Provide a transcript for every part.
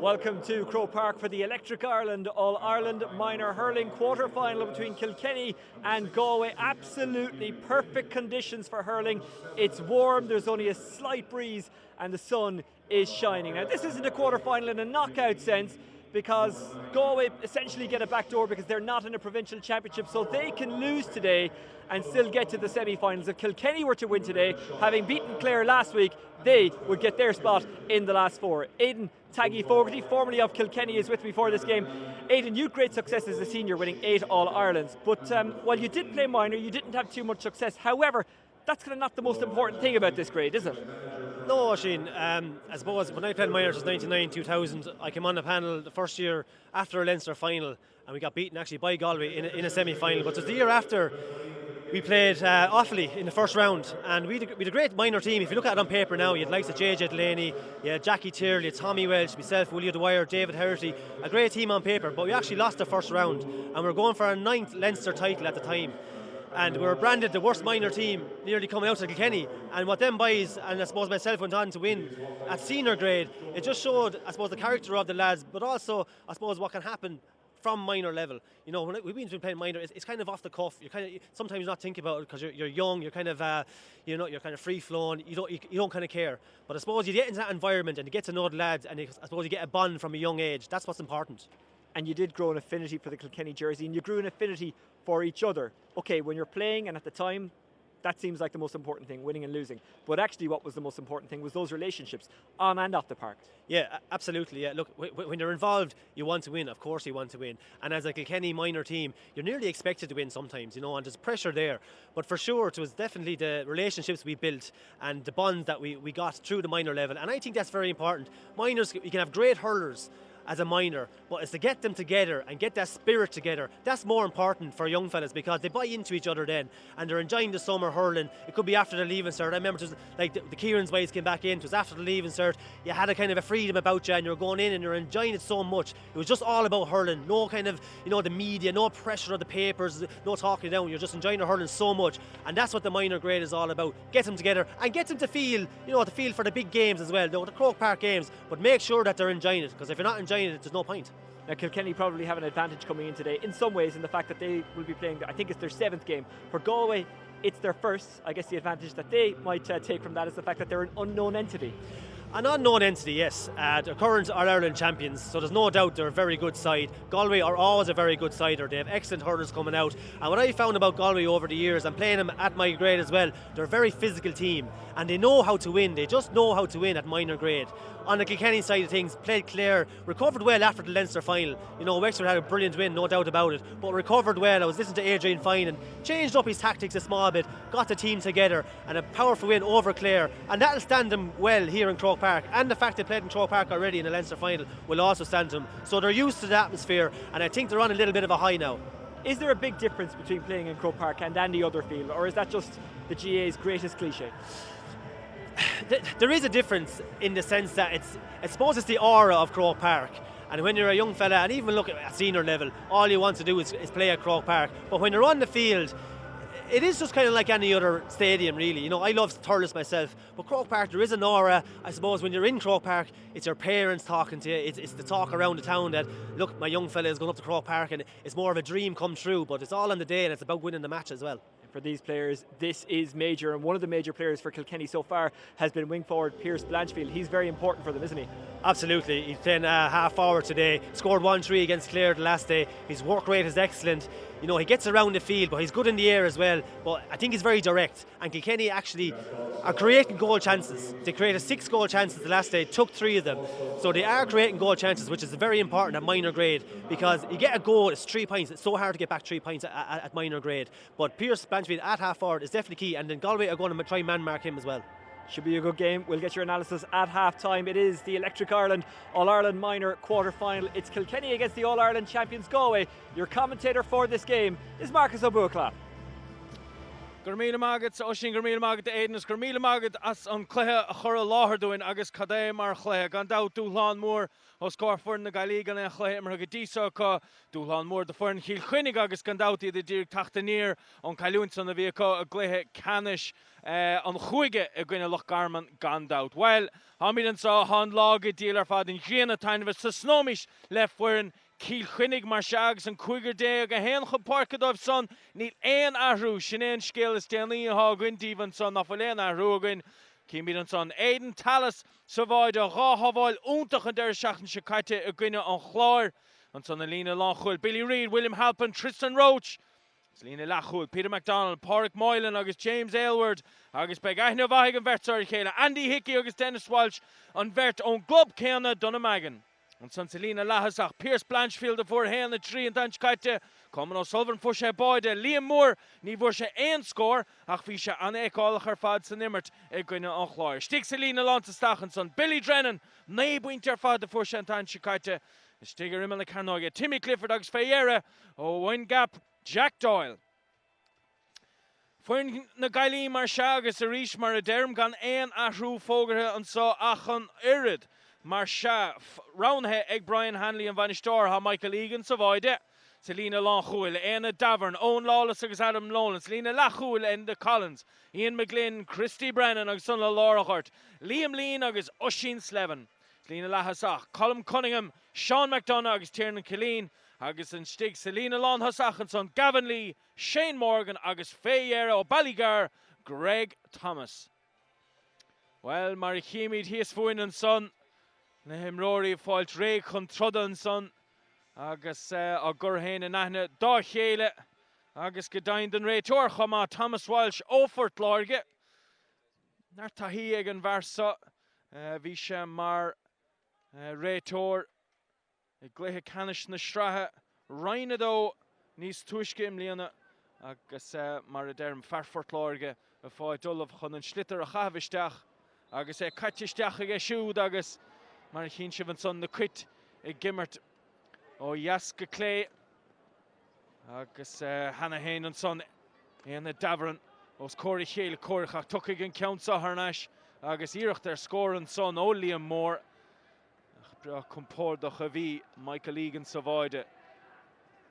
Welcome to Croke Park for the Electric Ireland All-Ireland Minor Hurling quarter-final between Kilkenny and Galway. Absolutely perfect conditions for hurling. It's warm, there's only a slight breeze and the sun is shining. Now this isn't a quarter-final in a knockout sense, because Galway essentially get a backdoor because they're not in a provincial championship, so they can lose today and still get to the semi-finals. If Kilkenny were to win today, having beaten Clare last week, they would get their spot in the last four. Aidan Taggy Fogarty, formerly of Kilkenny, is with me for this game. Aidan, you had great success as a senior, winning 8 All-Irelands, but while you did play minor, you didn't have too much success. However, that's kind of not the most important thing about this grade, is it? No, Shane. I suppose when I played minors was 99, 2000. I came on the panel the first year after a Leinster final, and we got beaten actually by Galway in a semi-final. But it was the year after we played Offaly in the first round, and we had a great minor team. If you look at it on paper now, you had likes of JJ Delaney, you had Jackie Tyrrell, you had Tommy Welch, myself, Willie Dwyer, David Herity. A great team on paper, but we actually lost the first round, and we were going for our 9th Leinster title at the time. And we were branded the worst minor team nearly coming out to Kilkenny. And what them boys, and I suppose myself, went on to win at senior grade, it just showed, I suppose, the character of the lads, but also, I suppose, what can happen from minor level. You know, when we've been playing minor, it's kind of off the cuff. You kind of sometimes not think about it because you're young. You're kind of you're kind of free flowing. You don't kind of care. But I suppose you get into that environment and you get to know the lads, and I suppose you get a bond from a young age. That's what's important. And you did grow an affinity for the Kilkenny jersey, and you grew an affinity for each other. Okay, when you're playing, and at the time, that seems like the most important thing, winning and losing. But actually what was the most important thing was those relationships on and off the park. Yeah, absolutely. Yeah. Look, when you're involved, you want to win. Of course you want to win. And as a Kilkenny minor team, you're nearly expected to win sometimes, you know, and there's pressure there. But for sure, it was definitely the relationships we built and the bonds that we got through the minor level. And I think that's very important. Minors, you can have great hurlers as a minor, but it's to get them together and get that spirit together. That's more important for young fellas, because they buy into each other then, and they're enjoying the summer hurling. It could be after the leaving cert. I remember it was like the Kieran's boys came back in, it was after the leaving cert. You had a kind of a freedom about you, and you're going in and you're enjoying it so much. It was just all about hurling. No kind of, you know, the media, no pressure of the papers, no talking down. You're just enjoying the hurling so much, and that's what the minor grade is all about. Get them together and get them to feel, you know, to feel for the big games as well, the Croke Park games, but make sure that they're enjoying it, because if you're not enjoying it, there's no point. Now Kilkenny probably have an advantage coming in today in some ways, in the fact that they will be playing, I think it's their 7th game. For Galway, it's their first. I guess the advantage that they might take from that is the fact that they're an unknown entity. An unknown entity, yes. They're current All-Ireland champions, so there's no doubt they're a very good side. Galway are always a very good side. They have excellent hurlers coming out. And what I found about Galway over the years, and playing them at my grade as well, they're a very physical team, and they know how to win. They just know how to win at minor grade. On the Kilkenny side of things, played Clare, recovered well after the Leinster final. You know, Wexford had a brilliant win, no doubt about it, but recovered well. I was listening to Adrian Fine and changed up his tactics a small bit, got the team together, and a powerful win over Clare. And that'll stand them well here in Croke Park. And the fact they played in Croke Park already in the Leinster final will also stand them. So they're used to the atmosphere, and I think they're on a little bit of a high now. Is there a big difference between playing in Croke Park and any other field, or is that just the GAA's greatest cliche? There is a difference in the sense that I suppose it's the aura of Croke Park. And when you're a young fella, and even look at senior level, all you want to do is play at Croke Park. But when you're on the field, it is just kind of like any other stadium, really. You know, I love Thurles myself, but Croke Park, there is an aura. I suppose when you're in Croke Park, it's your parents talking to you. It's the talk around the town that, look, my young fella is going up to Croke Park, and it's more of a dream come true. But it's all on the day, and it's about winning the match as well. For these players, this is major, and one of the major players for Kilkenny so far has been wing forward Pierce Blanchfield. He's very important for them, isn't he? Absolutely. He's playing half forward today, scored 1-3 against Clare the last day. His work rate is excellent. You know, he gets around the field, but he's good in the air as well. But I think he's very direct, and Kilkenny actually are creating goal chances. They created 6 goal chances the last day, took 3 of them. So they are creating goal chances, which is very important at minor grade, because you get a goal, it's 3 points. It's so hard to get back 3 points at minor grade. But Pierce Blanchfield at half forward is definitely key, and then Galway are going to try and man mark him as well. Should be a good game. We'll get your analysis at half-time. It is the Electric Ireland All-Ireland Minor quarter-final. It's Kilkenny against the All-Ireland champions Galway. Your commentator for this game is Marcus O'Buacla. Gurmíle magad sa Oisín Gurmíle magad Éidenas Gurmíle magad as an cluthe a chur a láthair doin agus cadé mar chluithe gan dá dúlán mór os cór fuin na Gailí gan é chluithe mar go dísa có dúlán mór de fuin Cill Chainnigh agus gan dátaí de dír tachtaníir an cailún san a bhí có a gluithe Ceannais an chuige a gine Loch Garman gan dát. Well, hamílan sa han lága díal ar fad in ghéana tainmh sa snómis le fuin Cill Chainnigh mar seagus an chuigar dé a hen chu Páirc dóibh son níl éon ahrú sin éon scéal is déanaí a gin díhan son na fuil éon ahrú gin cíimílan son éidan talas sa bhaid a ráthbháil úntach an deir seachtain se caite a gine an chláir an son na lína láchuil Billy Reid, William Halpin, Tristan Roach Lína lachúil, Peter MacDonald, Páirc Moylan agus James Aylward agus beag aithne bhaig an bheirt chéile Andy Hickey agus Dennis Walsh an bheirt ón glob céanna Donemegan. An san Lína lahasach Pierce Blanchfield a bhór héanna trí an daint caite Coman O'Sullivan fu sé báide Liam Moore ní bhór sé éon scór ach bhí sé an éáilach ar fad san immert ag gine an chláir. Stig sa Lína lánta stachan son Billy Drennan né buinte ar fad a fu sé an daint caite Stigar imime na Carnoige Timmy Clifford agus Féiere ó Wine Gap Jack Doyle. Fuin na Gaillimh mar seagus a ríis mar a derm gan éon ahrú fógarthe an sá achan irid mar se raunthe ag Brian Hanley an bhainisteoir ha Michael Egan sa bhaide. Sa Lína láchúil Éanna Davern, Owen Lawless agus Adam Lowlands, Lína lachúil Enda Collins, Ian McGlynn, Christy Brennan agus son le Lárachart, Liam Lean agus Oisín Slevin. Lína lahasach, Colm Cunningham, Sean McDonough agus Tiernan Killeen, agus an stig sa Lína lán hasach an son Gavin Lee, Shane Morgan agus Féiere ó Ballygar, Greg Thomas. Well, mar chimid hias fuin an son, na himróí fáilt ré chun trodan son, agus a gur héin an aithne dá chéile, agus go dain den réiteoir chumá Thomas Walsh ófort láirge. Nar tahí ag an bharsa, bhí sé mar réiteoir i gcluiche Ceannais na strathe, Rhaine dó níos tuisce imlíana, agus mar a derm farfort láirge a fáid dulamh chun an slitar a chahabhisteach, agus caitisteach ag siúd agus mar chin sibh an son na cuit i gimmert ó Jasca Clay agus Hannah Hain an son Éanna Davern os cóirí chéile cóirich tucaigh an ceann sa Harnais agus íirecht ar scór an son ó Liam Moore bra compórdoch a bhí Michael Egan sa bhaide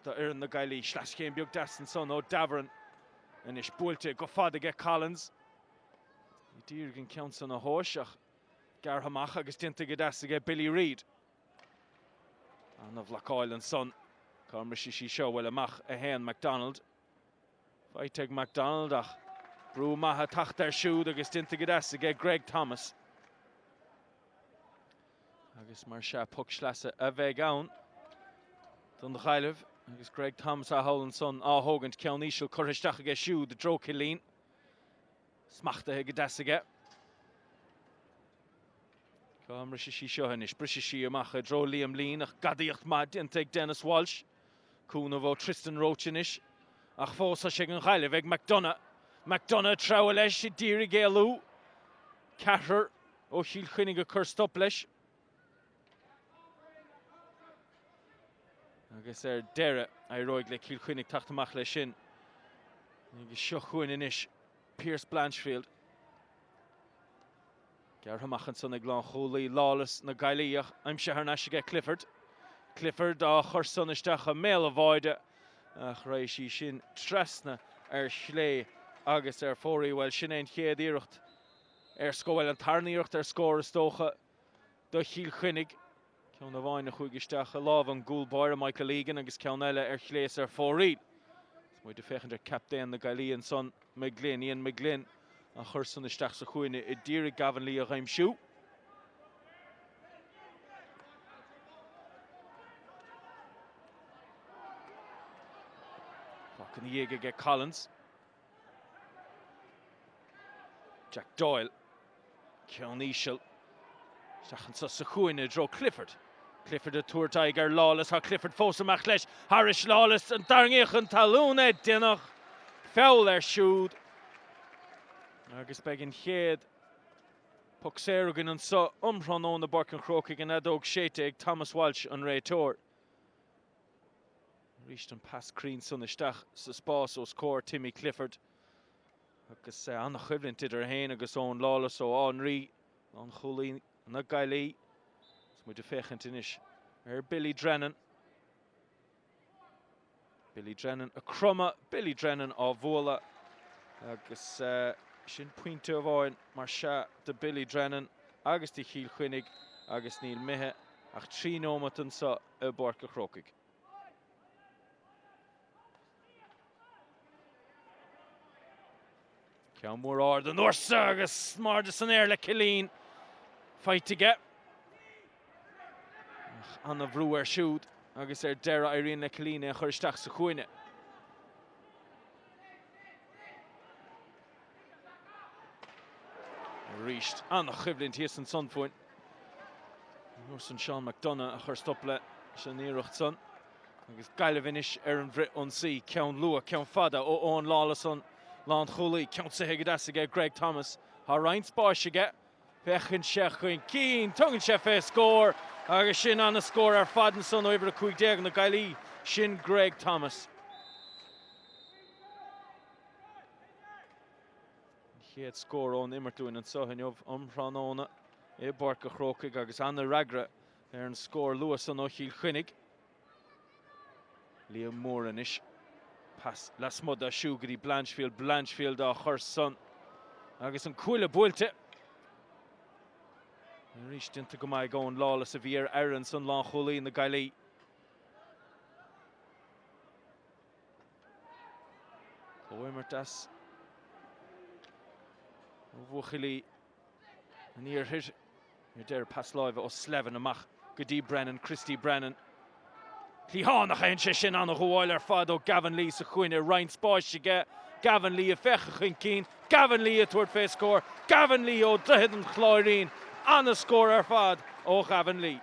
da ar na Gailí sleascéim beag das an son ó Davern an is buailte go fad ag Collins I dtír an ceann san na hóiseach gar hamach agus dinta go das ag Billy Reid an a bhlacáil an son Carmar sí seo bhfuil amach a héan MacDonald Feiteg MacDonald ach brú maithe tacht ar siúd agus dinta go das ag Greg Thomas agus mar se puck sleasa a bheith ann don de Gaillimh agus Greg Thomas a hall an son á hógant ceann ísisiil choristeach ag siúd de Dro Killeen smachta go das aige Camra sí seo hanis brise sí amach a Dro Liam Lean ach gadaíocht mad dinta ag Dennis Walsh cúna bhó Tristan Roach inis ach fósa sé an Gaillimh ag MacDonough trabhla leis I dtír I géalú Ceathair ó Cill Chainnigh a chur stop leis agus deire a roiig le Cill Chainnigh tachtamach lei sin agus seo chuin inis Pierce Blanchfield Gar hamach an son ag glán cholaí Lawless na Gailíach aimse Harnais ag Clifford á chur son isteach a méal a bhaide ach raibh sí sin trasna ar slé agus ar fóraí bhfuil sin éon chéad iirecht ar scóil an tarnaíocht ar scór istócha do Cill Chainnigh ceann a bhain na chuigisteach a lábh an gúlbáir Michael Egan agus ceann eile ar chléas ar fóraí muid de fechan ar captéan na Gailí an son McGlynn Ian McGlynn a chur son isteach sa chuine I dtír Gavin Lee a réimsiú Can the Jaeger get Collins? Jack Doyle. Ceann ísisiil. Stachan sa chuine Dro Clifford. Clifford a túir Tiger Lawless ha Clifford fósamach leis. Harish Lawless an darngéach an talúna dinach. Foul ar siúd. Agus begin chéad. Puck séirugin an sa umhran ón na Páirc an Chrócaigh an adóg séite ag Thomas Walsh an réiteoir. Ríist an pass crín son isteach sa spás ó scór Timmy Clifford. agus an chuimhlinn tidir héin agus ón lálas ó Henry an Chulainn na Gaillimh mu de fechant inis Billy Drennan. Billy Drennan a crumma, Billy Drennan á bhóla agus sin puinte a bháin mar se de Billy Drennan agus de Cill Chainnigh agus níl mithe ach 3 nómatan sa a Páirc a Chrócaigh. Ceann mór ard an Orsa agus mar de san air le Cilleen feithige. Anna bhrú ar siúd agus deire Irene le Cilleen a chuir isteach sa chuine. Ríist anna chuimhlinn tíos an sunfuin. Nuair san Sean McDonough a chur stop le sin íireacht san. Agus Gaillimh inis ar an bhrit ón saí ceann lua, ceann fada ó ón lálasan Lán Chulainn, ceann sa hegadasige Greg Thomas. Tá roinnt spáisige, fechann se chuin cín, tugann se fé scór. Agus sin anna scór ar fadan san oibre a 15 na Gaillimh sin Greg Thomas. Chéad scór ón immertúin an sohanneomh omhránóna é Páirc a Chrócaigh agus anna ragra ar an scór luas an ó Cill Chainnigh. Liam Moore inis. Pass las mud a siúgaí Blanchfield á chur san. Agus an cuile buailte. Ríist inta go maith gón lálas a bhí ar Aaron san Lán Chulainn na Gaillimh. Coimmertas. Bhuachilí an íorthir deir pass láimhe ó Slevin amach go dtí Brennan, Christy Brennan. Clíhánach aon sé sin anna gháil ar fad ó Gavin Lee sa chuine roinnt spáisige. Gavin Lee a fecha chuin cín. Gavin Lee a tuairt fé scór. Gavin Lee ó droichead an chláirín. Anna scór ar fad ó Gavin Lee.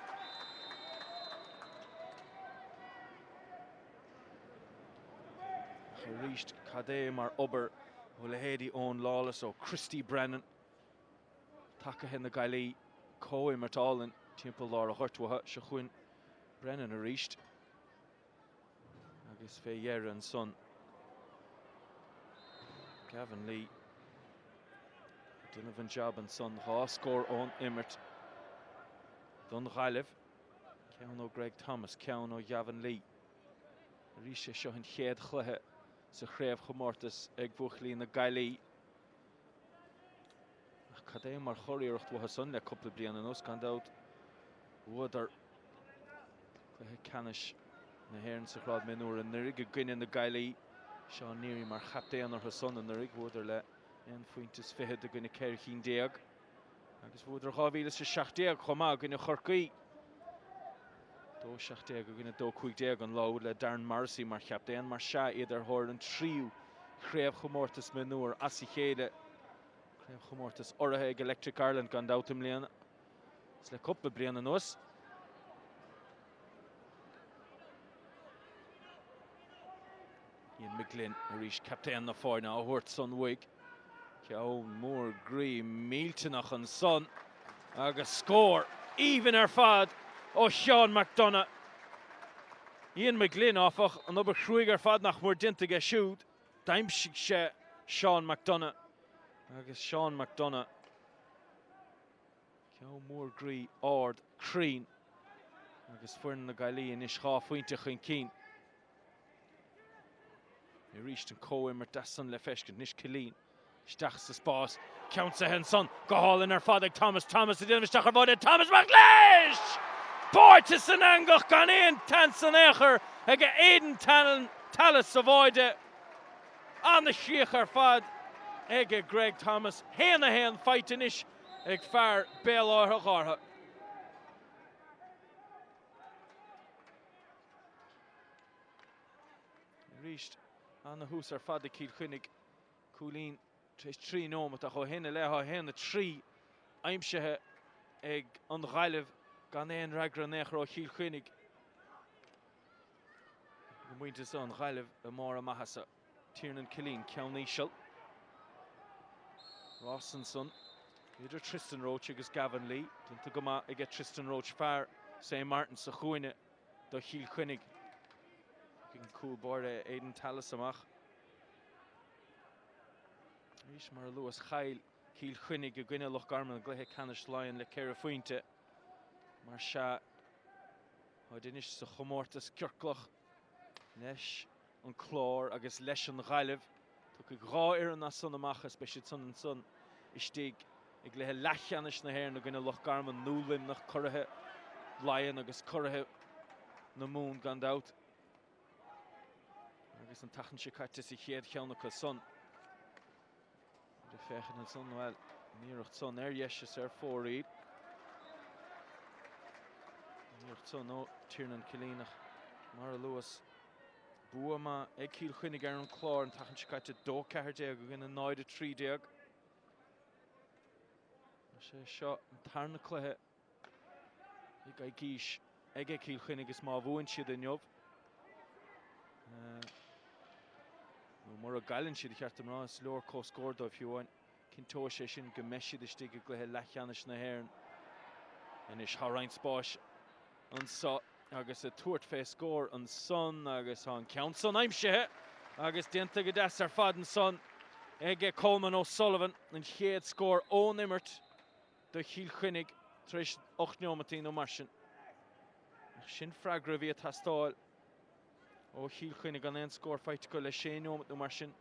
Ríist cadé mar obair ó le héadí ón lálas ó Christy Brennan. Take hen na Gaillimh cóimmertálan timpeall lá a chuirtúthe se chuin Brennan a ríist. Agus fé dhearr an son. Gavin Lee. Donovan job an son. Há scór ón immert. Don Gaillimh. Ceann ó Greg Thomas. Ceann ó Gavin Lee. Ríise seo an chéad chluthe sa chréibh chomórtas ag Bhuachilí na Gaillimh. Cadé mar choiríocht bhtha san le coppla bliana nos gan dát bhuadar chutha canis na hÉireann sa chrád Mionúr an nurig a gcuine na Gaillimh seo níorí mar chaptéan ar san an nurig bhuadar le an fointas fihead a gcuine ceir chin déag agus bhuadar 2017 chomá gcuine Chrócaigh dó 17 a gcuine dó 15 an láud le Darren Morrissey mar chaptéan mar se idir thir an tríú chréibh chomórtas Mionúr as i chéile Chréibh chomórtas ortha ag Electric Ireland gan dátam léana. Is le coppla bliana nuas. Ian McGlynn a ríis captéan na fáinne á thuirt son Wig. Ceann mór grí mílteanach an son agus scór even ar fad ó Sean McDonough. Ian McGlynn áfach an obair chruig ar fad nach mór dinteige siúd. Daimsigh sé Sean McDonough. Agus Sean McDonough. Ceann mór grí ard crín. Agus fuireann na Gaillimh inis dhá fointe chuin cín. I ríist an cóimmer dasan le feiscin níos Cilleen. Isteach sa spás. Ceann sa hen son. Go hálinn ar fad ag Thomas. Thomas a dhéanamh isteach ar fad Thomas McLeish! Páirc san angach gan éon tan san éair ag éidir talas sa bháide. Anna siach ar fad ag Greg Thomas. Héana héan fight inis ag fear béal átha ghartha. Ríist anna hús ar fad Cill Chainnigh. Cúlín tréis 3 nómat a chu héine le a héana 3 aimsethe ag an Gaillimh gan éon ragra néachar ó Cill Chainnigh. Go muinte san Gaillimh a mór a maithasa. Tiernan Cilleen ceann níisiil. Rawsonson. Idir Tristan Roach agus Gavin Lee. Dinta go maith ag Tristan Roach fear St. Martin sa chuine do Cill Chainnigh. Cúl bord éidir talas amach. Rís mar Lewis Chail Cill Chainnigh go gine loch garman gluthe Ceannais Lion le ceir fointe. Mar se Haidinis sa chomórtas Crócaigh leis an chlár agus leis an Gaillimh. Tá go gá ar na son amachas be son an son istig ag gluthe leithcheannais na hair na gine loch garman núlim nach curthe Lion agus curthe na mún gan out. Agus an tachan sé caite sa chéad cheannach son. De fechan an son wel níocht son dheis ar fóríd. Níocht son ó Tiernan Cillínach mar Lewis. Buama ag Cill Chainnigh ar an chlár an tachan sé caite 2 ceithre go gine 9 3 sé seo an tarna cluthe ag ag gís ag Cill Chainnigh is má bhuain siad in jobh. Mar a Gaillimh siad cheart am rá leor cóscórdá fiúhain cintó sé sin go meisiad istí go gluthe leithcheannais na haireann and is Harain spáis an sa agus a tuairt fé scór an son agus an count son aimsithe agus déanta go deas ar fad an son ag Coleman O'Sullivan an chéad scór ón immert do Cill Chainnigh tríis 8 nómatí ó mar sin. Sin freagra bhí atá stáil ó Cill Chainnigh an éon scór feite go le 6 nómat ó mar sin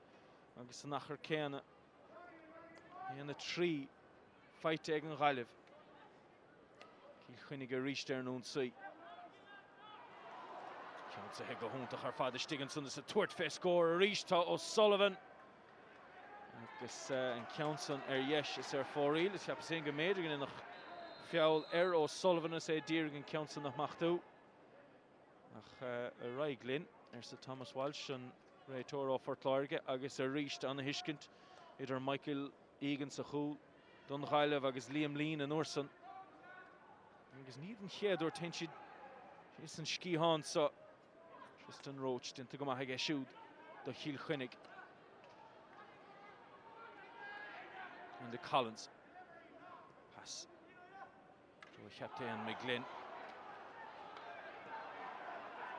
agus an achar céanna héanna 3 feite ag an Gaillimh. Cill Chainnigh a ríist ar nún saoi. Count a go húntaach ar fad istigh son is a tuairt fé scór a ríist tá O'Sullivan. Agus an Counson ar dheis is ar fóríl is ceap sé go méidir gan nach fiall ar O'Sullivan is é dír an Counson nach machtú. Ach a Raiglin ar sa Thomas Walsh an réitóir ó Fortláirge agus a ríist an hiiscint idir Michael Egan sa chúl don Gaillimh agus Liam Lean an Orson. Agus níd an chéadúir tein siad is an scíán sa Tristan Roach dinta go maithe siúd do Cill Chainnigh. And the Collins pass to a captain McGlynn.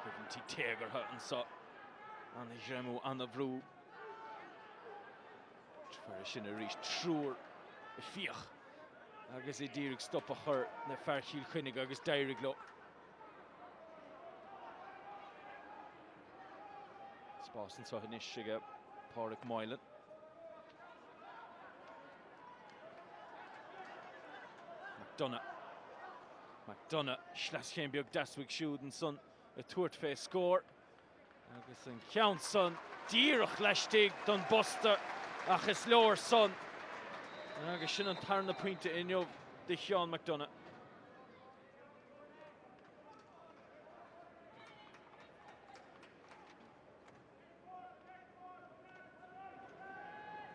Couldn't he take her and saw on the Jemu on the Vroo. Tverishin a reach truer a fiach. Agus a direct stop a her na far Cill Chainnigh agus direct low. Sparson saw his shiga Páirc Moylan. McDonough Schlaschéim beag daswig siúd an son a tuairt fé scór agus an ceann son díreach leistigh don Buster ach is leor son agus sin an tarna pointe inniu de Sean McDonough.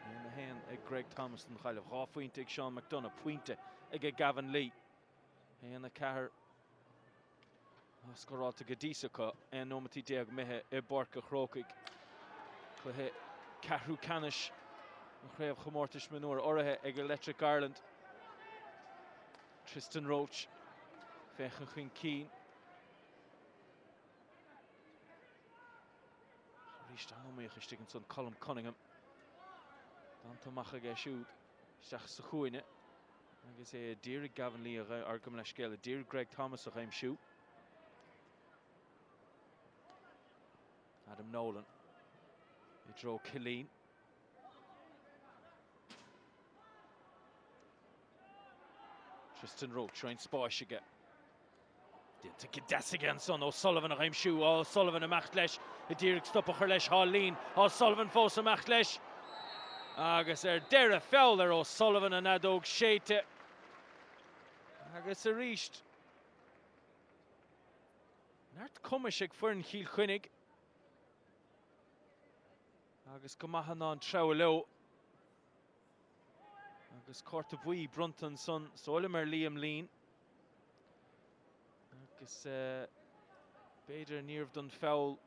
In the hand ag Greg Thomas an Gaillimh rá pointe ag Sean McDonough pointe ag Gavin Lee. And the car scoráta go díosacha an nómatí déag mithe I Páirc Chrócaigh. Cluiche Ceathrú Ceannais an chraobh chomórtais Mionúr orthe ag Electric Ireland. Tristan Roach fechan chuin cín. Ríist anóíoch istigh an son Colm Cunningham. Dantamach ag siúd isteach sa chuaine. Agus é dír Gavin Lee ar gom leis céile, dír Greg Thomas a chaim siú. Adam Nolan I dro Killeen. Tristan Roach trying spáis aige. Dinta go deas again son O'Sullivan a chaim siú. O'Sullivan amach leis I dír stop a chur leis Hálín. O'Sullivan fós amach leis. Agus deire feall ar O'Sullivan an adóg séite. Agus a ríist. Nart cumas ag fuireann Cill Chainnigh. Agus go maithe an treo leo. Agus córta buí Brunton son sola mar Liam Lean. Agus beidir níomh don feall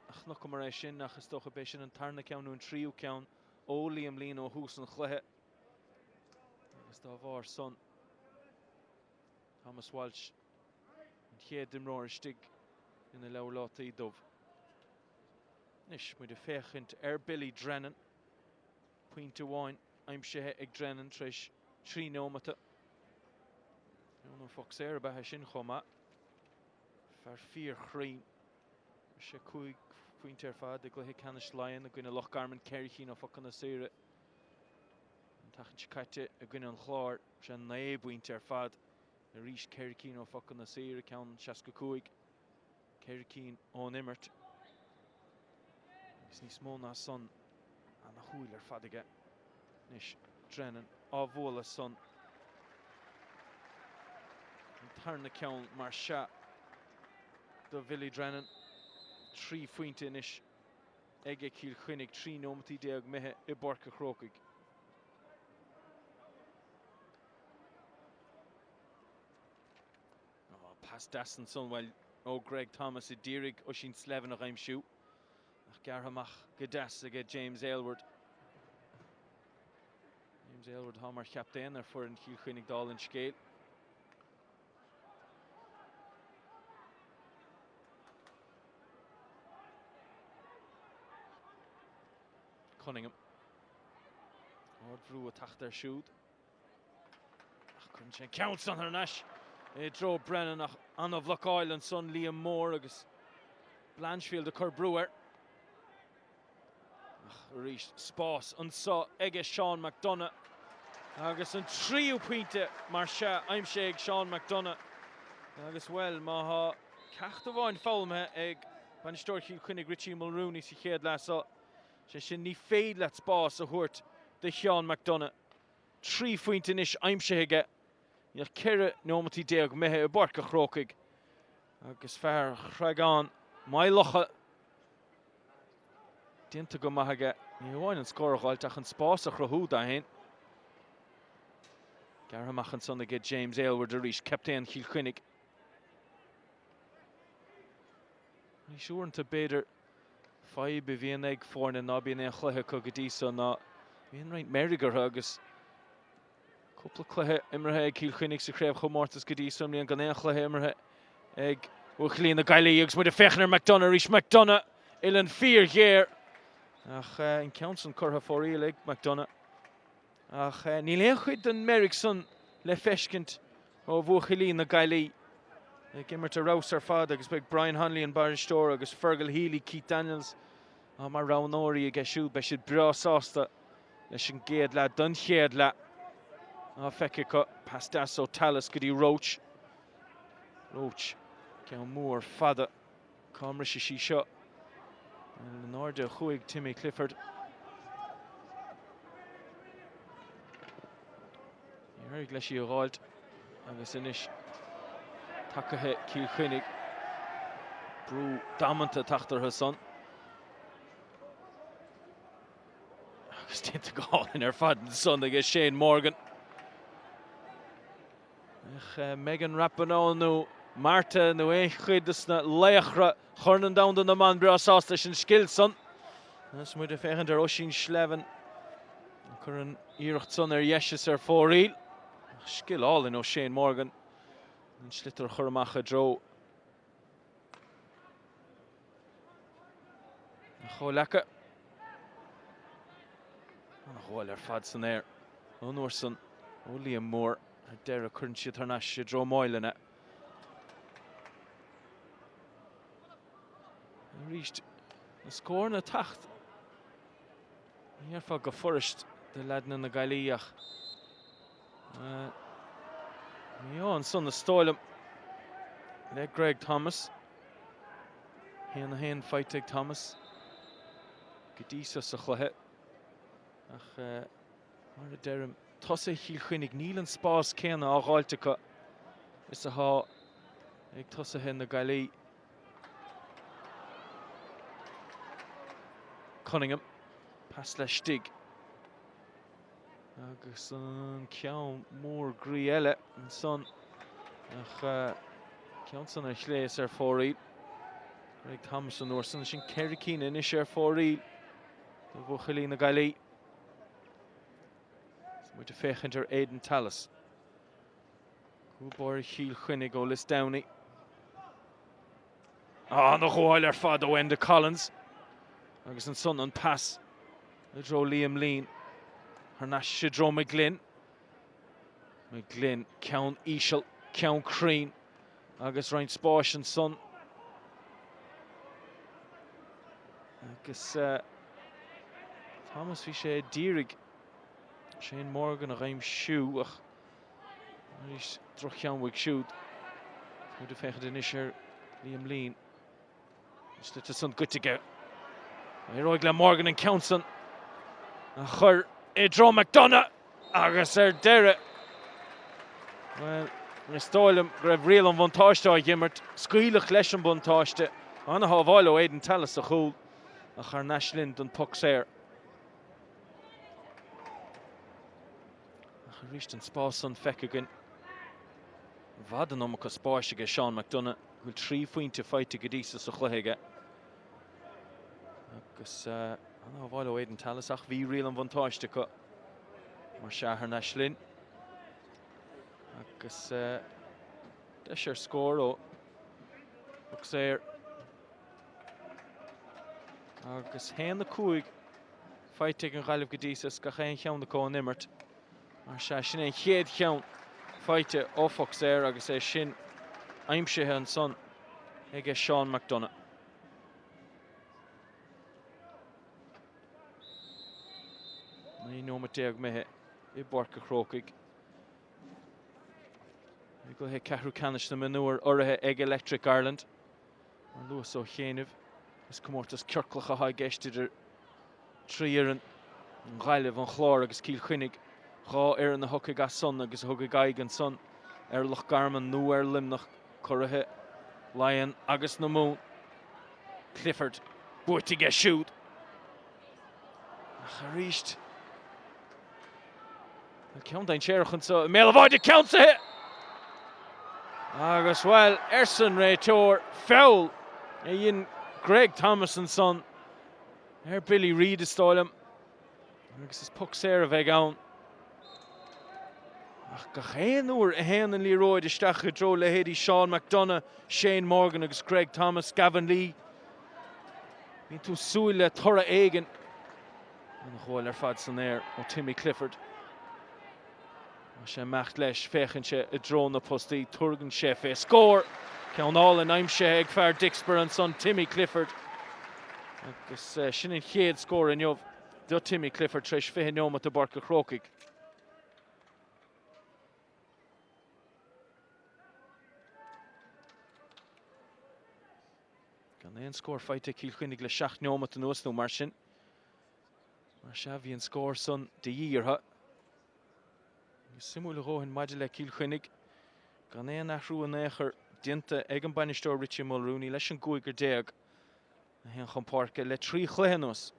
ach nach go mar é sin agus tócha bé sin an tarna ceann an tríú ceann ó Liam Lean ó hús an chluithe. Agus dá bhar son Thomas Walsh an chéad dimróir istigh ina leabhláta dubh. Nis muid a féchint Billy Drennan. Pointe Wine, I'm sure ag Drennan Trish, Trí Nómata. No fox air about Hashin Homa. Far fear Chreen. Shakui Pointe Fad, the Glohi Canish Lion, the Gwyn Loch Garmin Kerry no fucking a Sira. Tachin Chikate, a Gwyn on Chlor, Shan Nae Pointe Fad. The Rish Kerry no fucking a Sira, Count Shaskakuig. Kerry on Immert. Sní smóna son and a húiler fadiga Nish Drennan Avóla son Tarna Count Marsha the Vili Drennan 3 Fuinte Nish Ege Cill Chainnigh 3 Nómtaí Deag Mehe I Páirc Chrócaigh. Pass Dasson son while Greg Thomas I Deirig Ushin Slevin a Raim Shoe. Garhamach Gadas against James Aylward. James Aylward Hammer captain there for in Cill Chainnigh Dáil in scale. Cunningham. Ordvru a tachter shoot. Couldn't counts on her Nash. Draw Brennan on of Loch Island son Liam Moore agus Blanchfield the Brewer. Reached Spás and saw Ege Sean McDonough. Agus an tríú puinte Marsha I'm Shag Sean McDonough. Agus well maha Cachtavain Foulme eg Banistor Cill Chainnigh Richie Mulrooney si chéad lasa. Se sin ní féad let Spás a huirt de Sean McDonough. 3 puinte nish I'm Shage. Níl ceire nómtaí deag mehe I Páirc Chrócaigh. Agus fear chraigán mai locha. Dinta go maithaige ní bhhain an scórachailteach an Spás a chruthú da hain. Garhamach an son against James Aylward a rís captain Cill Chainnigh. Ní siúranta beidir 5 a bhíon ag fórna ná bíon é chluthe cogadísa ná bhíon roint merigar agus cúpla cluthe imrethe ag Cill Chainnigh sa chréibh chomórtas godísa mlíon gan é chluthe imrethe ag Uchlín na Gaillimh agus muid a fechnar McDonough rís McDonough Ilan fear géir. Ach in Council Curha for ag McDonough. Ach ní le chuid an Merrickson le feskint ó bhuachilín na Gaillimh. Gimmert a Rouse ar fad agus beg Brian Hanley and Baristor agus Fergal Healy, Keith Daniels. Mar Rawnori ag siúd be siad bra sásta leis an géad le don chéad le. Feice go pastas ó talas go dtí Roach. Roach ceann mór fada camra sí seo. And an order chuig Timmy Clifford. Níor leis í gháilt agus inis takathe Cill Chainnigh. Brú damanta tachtar her son. Agus tinta gáin ar fad an son agus Shane Morgan. Megan Rapinoe Marta no chuidas na leiachra churnan down na man brasásta sin skill son. Nas muid a fechan ar Oisín Slevin. Chur an íirecht son ar yeses ar fóríl. Skill all in Shane Morgan. And slitter churmach a dro. Choleka. And a hole ar fad son there. O'Norson. Liam Moore. Dara churn siad ar nas dro moilin it. Reached a score na tacht. Here for go first the lad in the Gaillimh. Meon son the Stoilem. Let Greg Thomas. Hen the hen fight take Thomas. Gadisa sa chluhe. Ach mar a derim tosa Cill Chainnigh Nílan Spás céanna á gháilteacha. Is a há ag tosa hen na Gaillimh. Cunningham, pass le stig. Agus an ceann mór grí eile an son. Ach ceann son ar chléas ar fóríl. Greg Thomas an Orson sin Kerry Keane inis ar fóríl. Do bhuachilí na Gaillimh. Muid a fechint ar Aidan Tallis. Cúbáir Cill Chainnigh ó Lisdowney. Nach bháil ar fad ó Enda Collins. Agus an son an pass. A dro Liam Lean. Harnash Sidro McGlynn. McGlynn, Count Ishel, Count Crean. Agus Ryan Sposh and son. Agus Thomas Fisher Dierig. Shane Morgan a Raim Shoe. He's Drochian Wig Shoot. Who defended in Isher Liam Lean. It's son good to go. Here Morgan and Counson. Chur Idro McDonough. Agus Dere. Well, I stole him, grab real on Vontage I gimmert. Squealach Leshen Vontage. Anna Havalo Aiden Talis a Hul. A Harnashlin and Puxair. I reached in Sparson Feckagan. Vadanoma Sparshiga Sean McDonough. Will 3 points to fight to Gadisa Suchlehega. Agus Anna Havalo Aiden Talis ach V real on Vontage to cut. Marsha Harnashlin. Agus Desher score o Puxair. Agus hen the Cluiche fight taking Gaillimh Gadisas Gachain Count the Coan Nimmert. Marsha Shin Head Count fight o Puxair agus Shin Aimshe and son Ege Sean McDonough. I know Mateag Mehe I Páirc Chrócaigh. We go ahead Ceathrú Ceannais Mionúr or Egg Electric Ireland. And Lewis O'Chainnigh has come out as Kirklach a high gesture 3 year and Gaillimh on Chlór agus Cill Chainnigh. Ga in the Chrócaigh son agus Chrócaigh and son. Loch Garman nu Limnach Correhe Lion agus na Moon. Clifford Boy to get shoot. Reached. Count down Cherachan so Mail avoid the counts it. Agus well, Erson Raytor foul. Ian Greg Thomason's son. There Billy Reid is stole him. Agus is Puxair veg on. Gachain oor hen and Leroy de Stache Dro Lehedi Sean McDonough, Shane Morgan agus Greg Thomas, Gavin Lee. Into Suile Thora Egan. And the whole Fadson there, or Timmy Clifford. She macht leis fechanse a drone posti Turgan Shefe score. Count all and I'm Sheg Far Dixper and son Timmy Clifford. Agus Shinnin Head score in Yov. Do Timmy Clifford tresh fehinoma to Páirc Chrócaigh. Can then score fight to Cill Chainnigh le Shach Noma to Nuas no Marshin. Marshavian score son the year. Simul Rohan Majele Cill Chainnigh. Ganan Ahru and Echer, Dinta, Egan Banistor, Richie Mulrooney, Leshan Guiger Deag. Hen Páirc le 3 chléanos.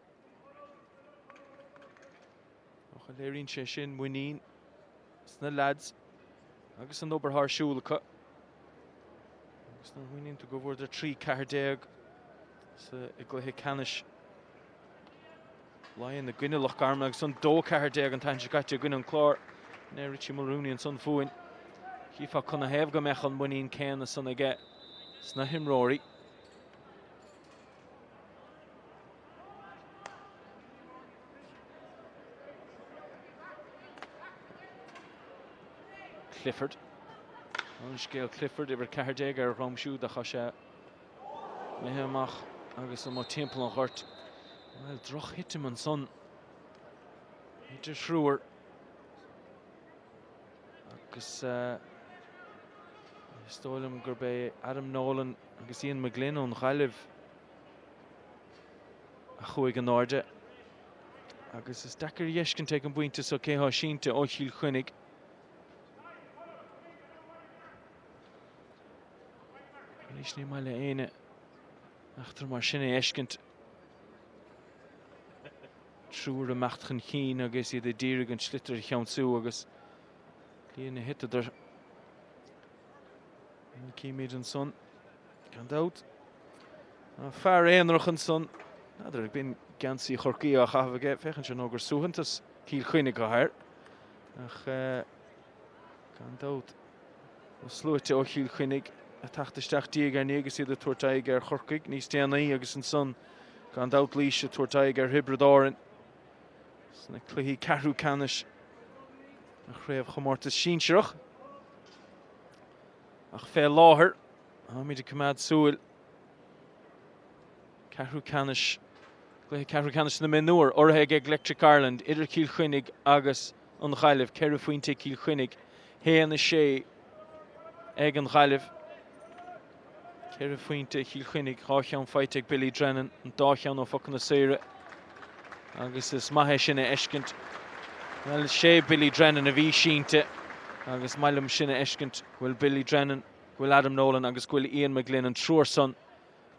Och Léirín sé sin Muineen. Sna lads. Agus an Oberhar Siúlacha. Agus na Muineen to go over the 3 car Deag. So I go ahead Ceannais. Lion the Gwynne Loch Garma agus an 2 car Deag an Tanjigati Gwynne and Clór. Ne Richie Mulrooney and son Fuin. Kifa kunna have go mechan Muineen Ken the son again. Sna him Rory. Clifford. Scale Clifford ever Cardega Rom Shoe the Hasha. Mehemach agus mo temple on hurt. Well droch hit him and son. Hit a shrewer. Agus stole him Gurbe Adam Nolan agus Ian McGlynn on Gaillimh. A chuig an orge. Agus is Dakar Yeshkin taken buinte so Keha Shinte o Cill Chainnigh. Ishni male ene achter mar sinne eskent trúr machtchen chin agus I de dirigen slitter gaan so agus Liene hitte der Kimid and son kan out far einrochen son nader ik bin gansi Chrócaigh have get fechan nogur suhantas Cill Chainnigh haar ach kan out slote o Cill Chainnigh Tachtesteach Diag negus the Chrócaigh Chrócaigh ní Ceannais agus an son gan out líise Chrócaigh hybrid orin Sna Cluiche Ceathrú Ceannais a chréibh chomórtas sínseireach. Ach fé láthair, míid cumad súil. Ceathrú Ceannais, Cluiche Ceathrú Ceannais na Mionúr, orthe ag Electric Ireland, idir Cill Chainnigh agus an Gaillimh, ceithre faointe Cill Chainnigh, héana sé ag an Gaillimh. Ceithre faointe Cill Chainnigh, chácheann feite ag Billy Drennan, an dácheann ó focan na saoire. Agus is maithe sinna eiscint. Well, sé Billy Drennan a bhí sínte, agus mailim sinna eiscint, bhfuil Billy Drennan, bhfuil Adam Nolan agus bhfuil Ian McGlynn an trúr son,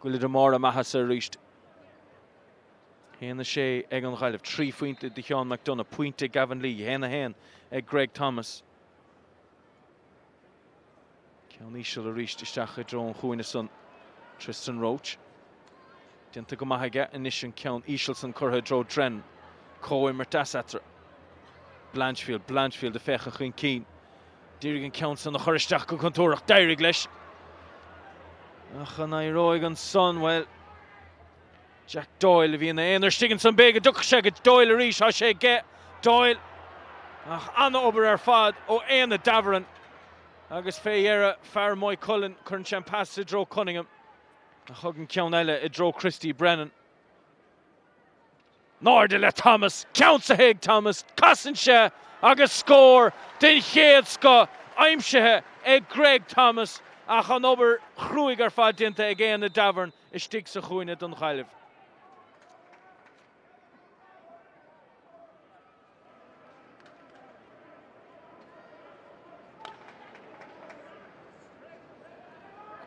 bhfuil idir mar a maithe sa ríist. Héana sé ag an Gaillimh, 3 faointe de Sean McDonough, puinte Gavin Lee, héana hen ag Greg Thomas. Ceann íseal a ríist isteach i drón chuaine son Tristan Roach. Dinta go maithe inis an ceann íseal san curtha dro Drennan. Cóimar Ceathrú. Blanchfield a fecha chuin cín. Dírig an ceann san na choristeach go contúrach deirig leis. Ach an airóig an son, well, Jack Doyle a bhí na éonar stigan san béga duch sé go Doyle a rís, há sé ge Doyle. Ach anna obair ar fad ó éana daveran. Agus fé dhearra fear Moy Cullen chun sin pass I dro Cunningham. A chugan ceann eile I dro Christy Brennan. Náirde le Thomas, ceann sa héag Thomas, casan sé agus scór den chéad sco aimsithe ag Greg Thomas ach an obair chruaig ar fad dinta ag éana daveran I stig sa chuaine don Gaillimh.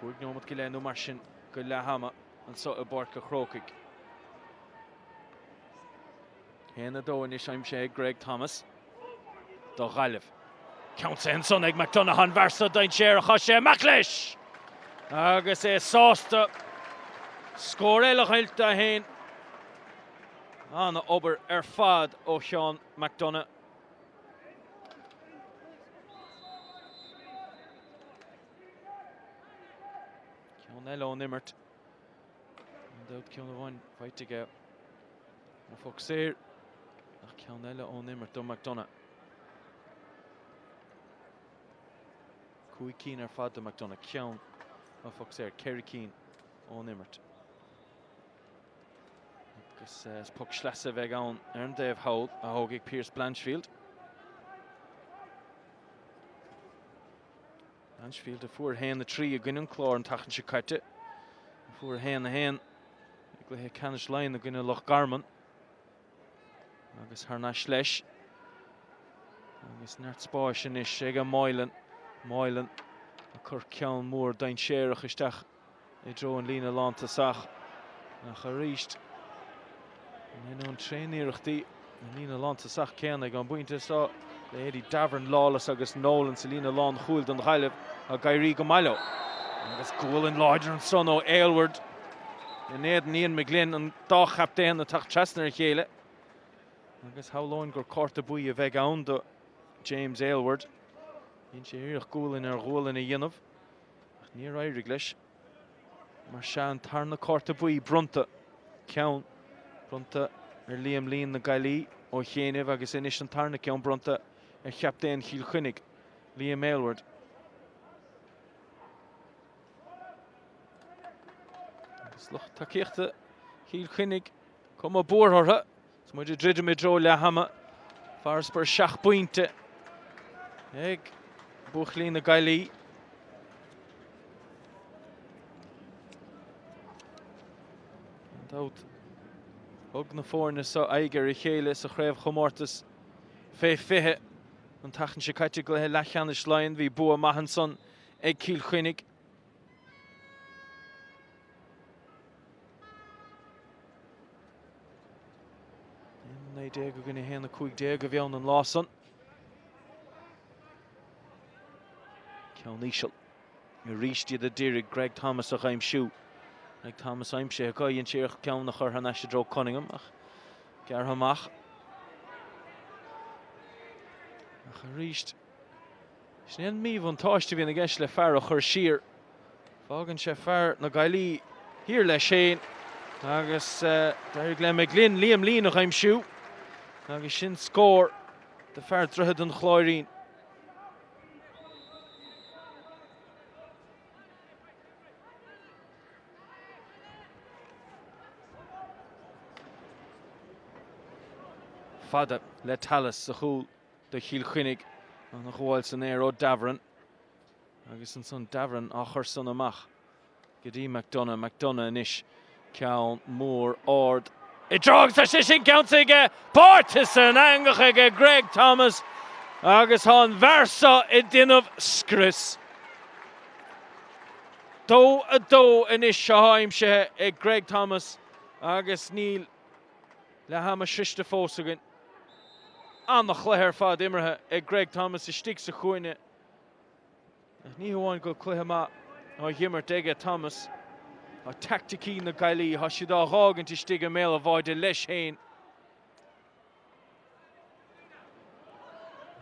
Cúig nómad go leanú mar sin go lehama an so a Páirc a Chrócaigh. Héana dóin is aimse ag Greg Thomas. Do Gaillimh. Ceann sé an son ag McDonough an bharsa daint séar a sé Macleish. Agus sásta. Scór eile chailta hain. Anna obair ar fad ó Sean McDonough. Ceann eile ó nimmert. Dod ceann a bhain feite go. Má fog séir. Ach ceann eile ó nimmert do McDonough. Cúig cín ar fad do McDonough. Ceann má fog séir. Kerry cín ó nimmert. Agus puck slasa bheith ann ar an Dave Howell a thóg Pierce Blanchfield. Blanchfield a fuair hain na trí a gcuineann clár an tachan sé caite. A fuair hain na hain. I Cluiche Ceannais Iomána a gcuineann Loch Garman. Agus Harnais leis. Agus neart spáis sin is ag an Moylan. Moylan a chur ceann mór daint séireach isteach I dro an lína lánta sach. Ach a ríist. An an tréníireachtaí an lína lánta sach ceann ag an buinte sá le éirí daveran lálas agus Nolan sa lína lán chúil don Gaillimh a Gairí go mailo. Agus gúil an láidir an son ó Aylward. In éad Ian McGlynn an dá chaptéan na tach Chestner a chéile. Agus hálóin gur córta buí a bheith ann do James Aylward. Hín sé iarach gúilin ar ghuailin a dhéanamh. Ach níor éirig leis. Mar se an tarna córta buí brunta ceann. Brunta ar Liam Líon na Gailí ó chéanamh agus inis an tarna ceann brunta ar cheaptéan Cill Chainnigh, Liam Aylward. Agus loch takeíochta Cill Chainnigh com a búrthortha. Is muidir dridir mé dro lehama faras per 7 pointe ag buachlín na Gailí. Dót og na fórne sa aiger I chéile sa chréibh chomórtas fé fithe an tachan sé caite go le Ceannais Iomána hí bua maithan ag Cill Chainnigh. Dé go gine héanana 15 go bheann an lásan. Ceann íseal. I ríist iad a dírig Greg Thomas a chaim siú. Greg Thomas aimse a gaiann séach ceann na chur Harnais dro Cunningham ach gar hamach. Ach a ríist. Snéan míomh an táiste bhíon a gceist le fear a chur siar. Fágann sé fear na Gailí hir le sé agus Derek le McGlynn, Liam Líon a chaim siú. agus sin scór de fear droichead an chláirín. Fada le talas sa chúl de Cill Chainnigh an a chháil san éir ó Davran. Agus an son Davran a chur son amach. Gydí McDonough inis ceann mór ord. I drog sa sin ceann ige Pártasan angach ige Greg Thomas agus hán versa I duinmh scris. Dó a dó inis se haimse ag Greg Thomas agus níl le hama siste fósagan. An the chléir fad immerthe ag Greg Thomas I stig sa chuine. Ní hamháin go cluiche má ó himmar deige Thomas a tacticí na Gaillimh ha siad á hágan tí stig a méil a bhaide leis héin.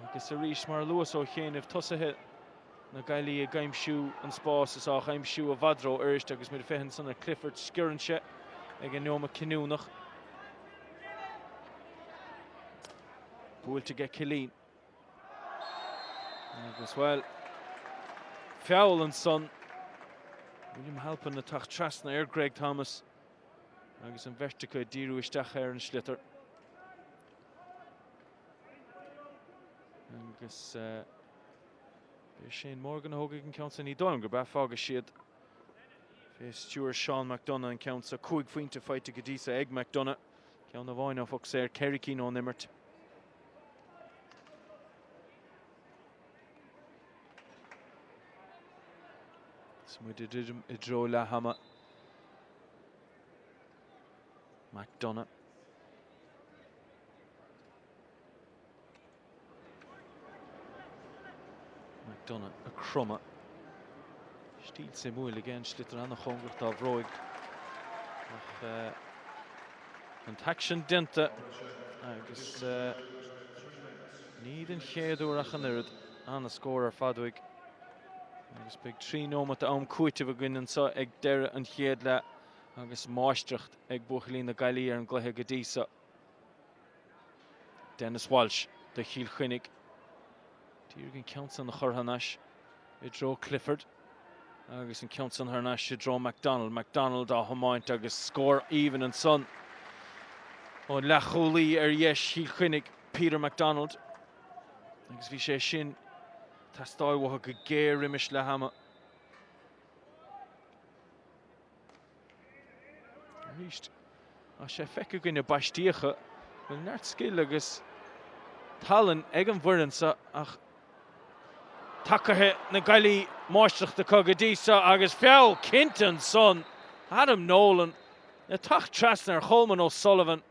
Agus a rís mar luas ó chéanamh tosathe na Gaillimh a gaimsú an spás is á gaimsú a bhadró urist agus mid féhan sanna Clifford sciranse ag an nóma cinúnach. Búil to get Cilleen. Agus well, foul and son. William helping the tach trasna air Greg Thomas. Agus an vertica díru isteach ar an slitter. Agus Shane Morgan hogan counts any down go back fog a shit. Stuart Sean McDonough and counts a quick fin to fight to Gadisa Egg McDonough. Count the vine of Oxair Kerry Keane on Nimmert. We did a draw la hammer. McDonough. McDonough, a crummer. Stiel Semuel again, Schlitter an the Hongert of Roig. And Haction Denta. Agus need and Heador Achanerid and the scorer Fadwig. Agus big 3-0 at the Cuite of Gwyn and so ag Dera and Headla. Agus Maastricht ag Buchalín na Gaillimh and Gluthe Gadisa. Dennis Walsh, the Cill Chainnigh. Tiergan counts on the Churhanash. It draw Clifford. Agus and counts on Hernash. It draw MacDonald. MacDonald a Hamoint agus score even and son. On Lachuli yes Cill Chainnigh Peter MacDonald. Agus vi shin. Tastoi wa go géir imish le hama. Ríist a sé feice gine baistíocha bhfuil neart skill agus talan ag an bhuireann sa ach takeithe na Gaillimh Maastricht de Cogadísa agus feall Kinton son Adam Nolan na tach trasnar Holman O'Sullivan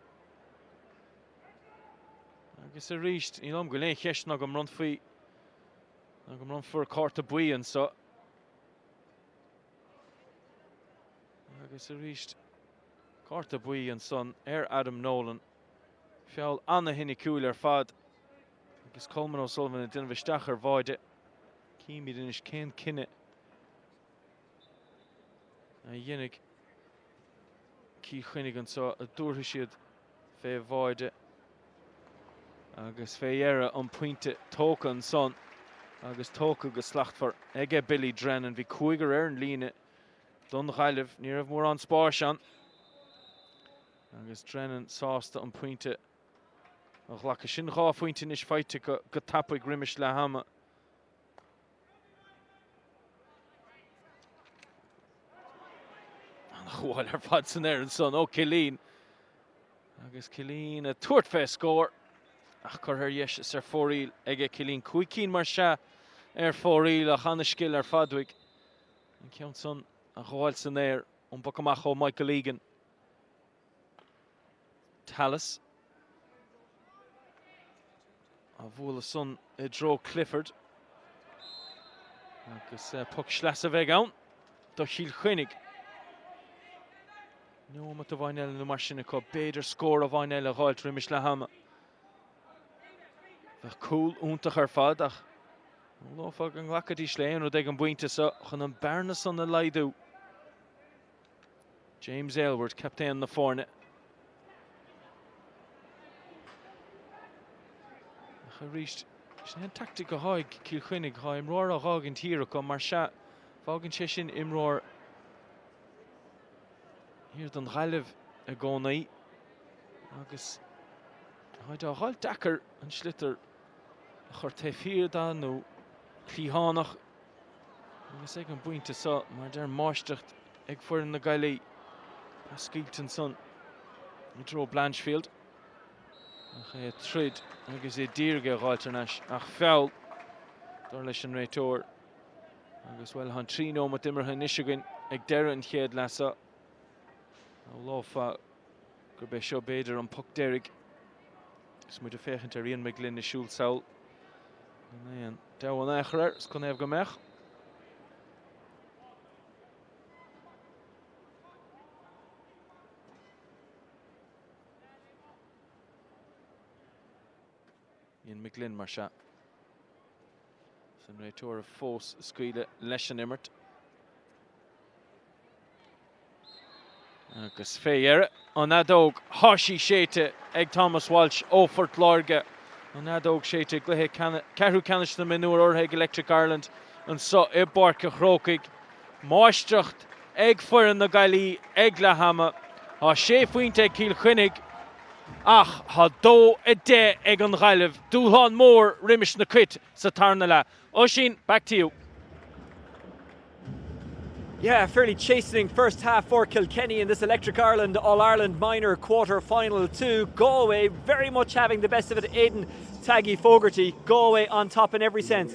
agus a ríist í lom go léon cheist ná go run faoi I'm going to run for a quarter bui and so. I guess I reached quarter bui and son Adam Nolan. Fjall Anna hinny cooler fad. I guess Coleman O'Sullivan and Dinvish Dacher void. Kimi dinish Ken Kinnet. Yennig Cill Chainnigh and so a Durhishid fe void. I guess Feyera on pointe token son. Agus tóca go slacht for ege Billy Drennan vi cuigar an líne don Gaillimh níor mór an spáis an. Agus Drennan sásta an pointe ach lacha sin gá pointe is feite go tappa griimiis le hama. An chháil ar fad san air an son ó Cilleen. Agus Cilleen a tuairt fé scór. Ach cur her yes sir foríl ege Cilleen cuicín mar se foríl a chana skill ar Fadwig. An ceann son a gháil san air an bacamach ó Michael Egan. Talis. A bhfuil son I draw Clifford. Agus puck slasa bheith ann do Cill Chainnigh. No mat a bhainel na mar sinna có beidir scór a bhainel a gháil triimiis le hama. Cool úntach ar fad ach lofag an glacadí sléin ó ag an buinte sa chun an Barnas on the leidú. James Aylward, captain na fórne. reached an tactic a high Cill Chainnigh high imroar a hog in Tíreach mar sha Fágan sin imroar here don Gaillimh a Gánaí agus haid a hall dakar an slitter chur tefhir da nó Clíhánach agus ag an buinte sa mar der máistecht ag fuir na Gaillimh Pascalton son I dro Blanchfield a trid agus é díirge gáiltearnas ach feall dar leis an réiteoir agus well han tríno mat immerthe nisisegin ag deire an chéad lesa á láfa gur be seo béidir an puck deirig is muid a féchant ar Ian McGlynn na siúl saoil an dew an éachar is chun éibh go meach Ian McGlynn mar seo san réiteoir a fós scuile leis an immert agus féire an adóg háisí séite ag Thomas Walsh ó Fort Lárga an adóg séite Cluiche Ceathrú Ceannais Mionúr orthaig Electric Ireland an so I Páirc a Chrócaigh máisteacht ag fuireann na Gaillimh ag le hama há sé faointe ag Cill Chainnigh ach há dó I dé ag an Gaillimh dúlán mór rimis na cuit sa tarna le. Oisín, back to you. Yeah, fairly chastening first half for Kilkenny in this Electric Ireland All-Ireland Minor quarter-final 2. Galway very much having the best of it. Aidan Taggy Fogarty, Galway on top in every sense.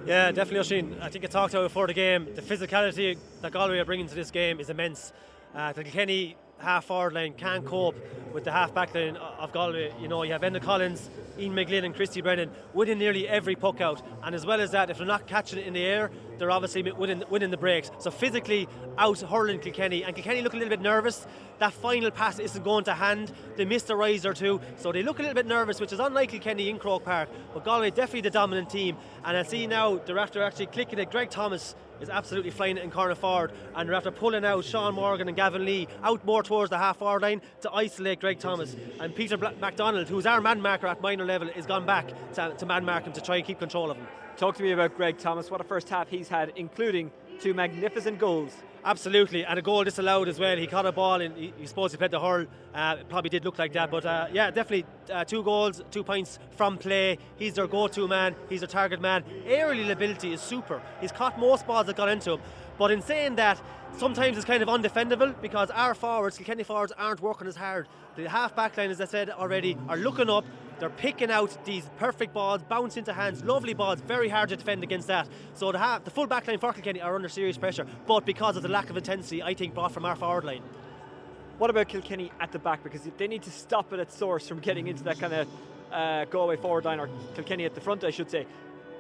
Yeah, definitely, Oisín. I think I talked about before the game. The physicality that Galway are bringing to this game is immense. The Kilkenny half-forward line can't cope with the half-back line of Galway. You know, you have Enda Collins, Ian McGlynn and Christy Brennan winning nearly every puck out. And as well as that, if they're not catching it in the air, they're obviously winning the breaks. So physically out hurling Kilkenny. And Kilkenny look a little bit nervous. That final pass isn't going to hand. They missed a rise or two. So they look a little bit nervous, which is unlike Kilkenny in Croke Park. But Galway definitely the dominant team. And I see now they're after actually clicking it. Greg Thomas is absolutely flying it in corner forward, and they're after pulling out Sean Morgan and Gavin Lee out more towards the half forward line to isolate Greg Thomas. And Peter MacDonald, who's our man marker at minor level, is gone back to man mark him to try and keep control of him. Talk to me about Greg Thomas. What a first half he's had, including 2 magnificent goals. Absolutely, and a goal disallowed as well. He caught a ball and he supposed he played the hurl. It probably did look like that, but yeah, definitely 2 goals, 2 points from play. He's their go-to man, he's their target man. Aerial ability is super. He's caught most balls that got into him. But in saying that, sometimes it's kind of undefendable because our forwards, Kilkenny forwards, aren't working as hard. The half-back line, as I said already, are looking up. They're picking out these perfect balls, bounce into hands, lovely balls, very hard to defend against that. So the full back line for Kilkenny are under serious pressure, but because of the lack of intensity, I think, brought from our forward line. What about Kilkenny at the back? Because they need to stop it at source from getting into that kind of Galway forward line, or Kilkenny at the front, I should say.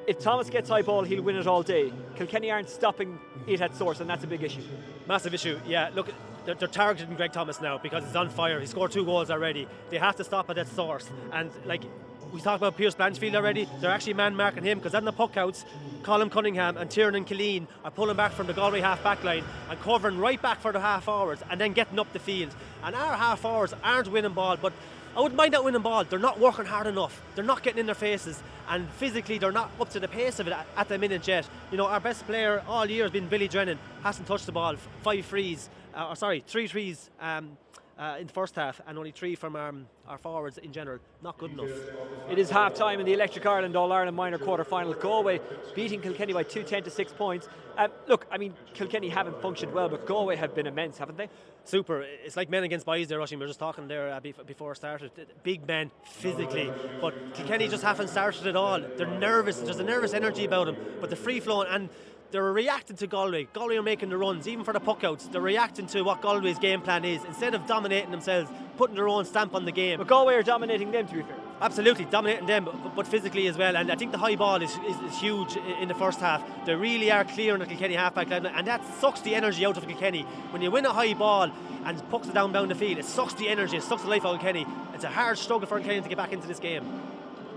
If Thomas gets high ball, he'll win it all day. Kilkenny aren't stopping it at source, and that's a big issue. Massive issue, yeah. Look, they're targeting Greg Thomas now because he's on fire. He scored 2 goals already. They have to stop it at source. And like we talked about Pierce Blanchfield already, they're actually man marking him because on the puck outs, Colin Cunningham and Tiernan Killeen are pulling back from the Galway half back line and covering right back for the half forwards and then getting up the field. And our half forwards aren't winning ball, but I wouldn't mind not winning ball. They're not working hard enough. They're not getting in their faces, and physically they're not up to the pace of it at the minute yet. You know, our best player all year has been Billy Drennan. Hasn't touched the ball. 3 threes in the first half, and only 3 from our forwards in general. Not good enough. It is half time in the Electric Ireland All-Ireland Minor quarter-final. Galway beating Kilkenny by 2 10-6 points. Look, I mean, Kilkenny haven't functioned well, but Galway have been immense, haven't they? Super. It's like men against boys there, Rushing. We were just talking there before it started. Big men physically, but Kilkenny just haven't started at all. They're nervous. There's a nervous energy about them, but the free flowing, and they're reacting to Galway. Galway are making the runs, even for the puck outs. They're reacting to what Galway's game plan is instead of dominating themselves, putting their own stamp on the game. But Galway are dominating them, to be fair. Absolutely, dominating them, but physically as well. And I think the high ball is huge in the first half. They really are clearing the Kilkenny half-back line, and that sucks the energy out of Kilkenny. When you win a high ball and pucks it down the field, it sucks the energy, it sucks the life out of Kilkenny. It's a hard struggle for Kilkenny to get back into this game.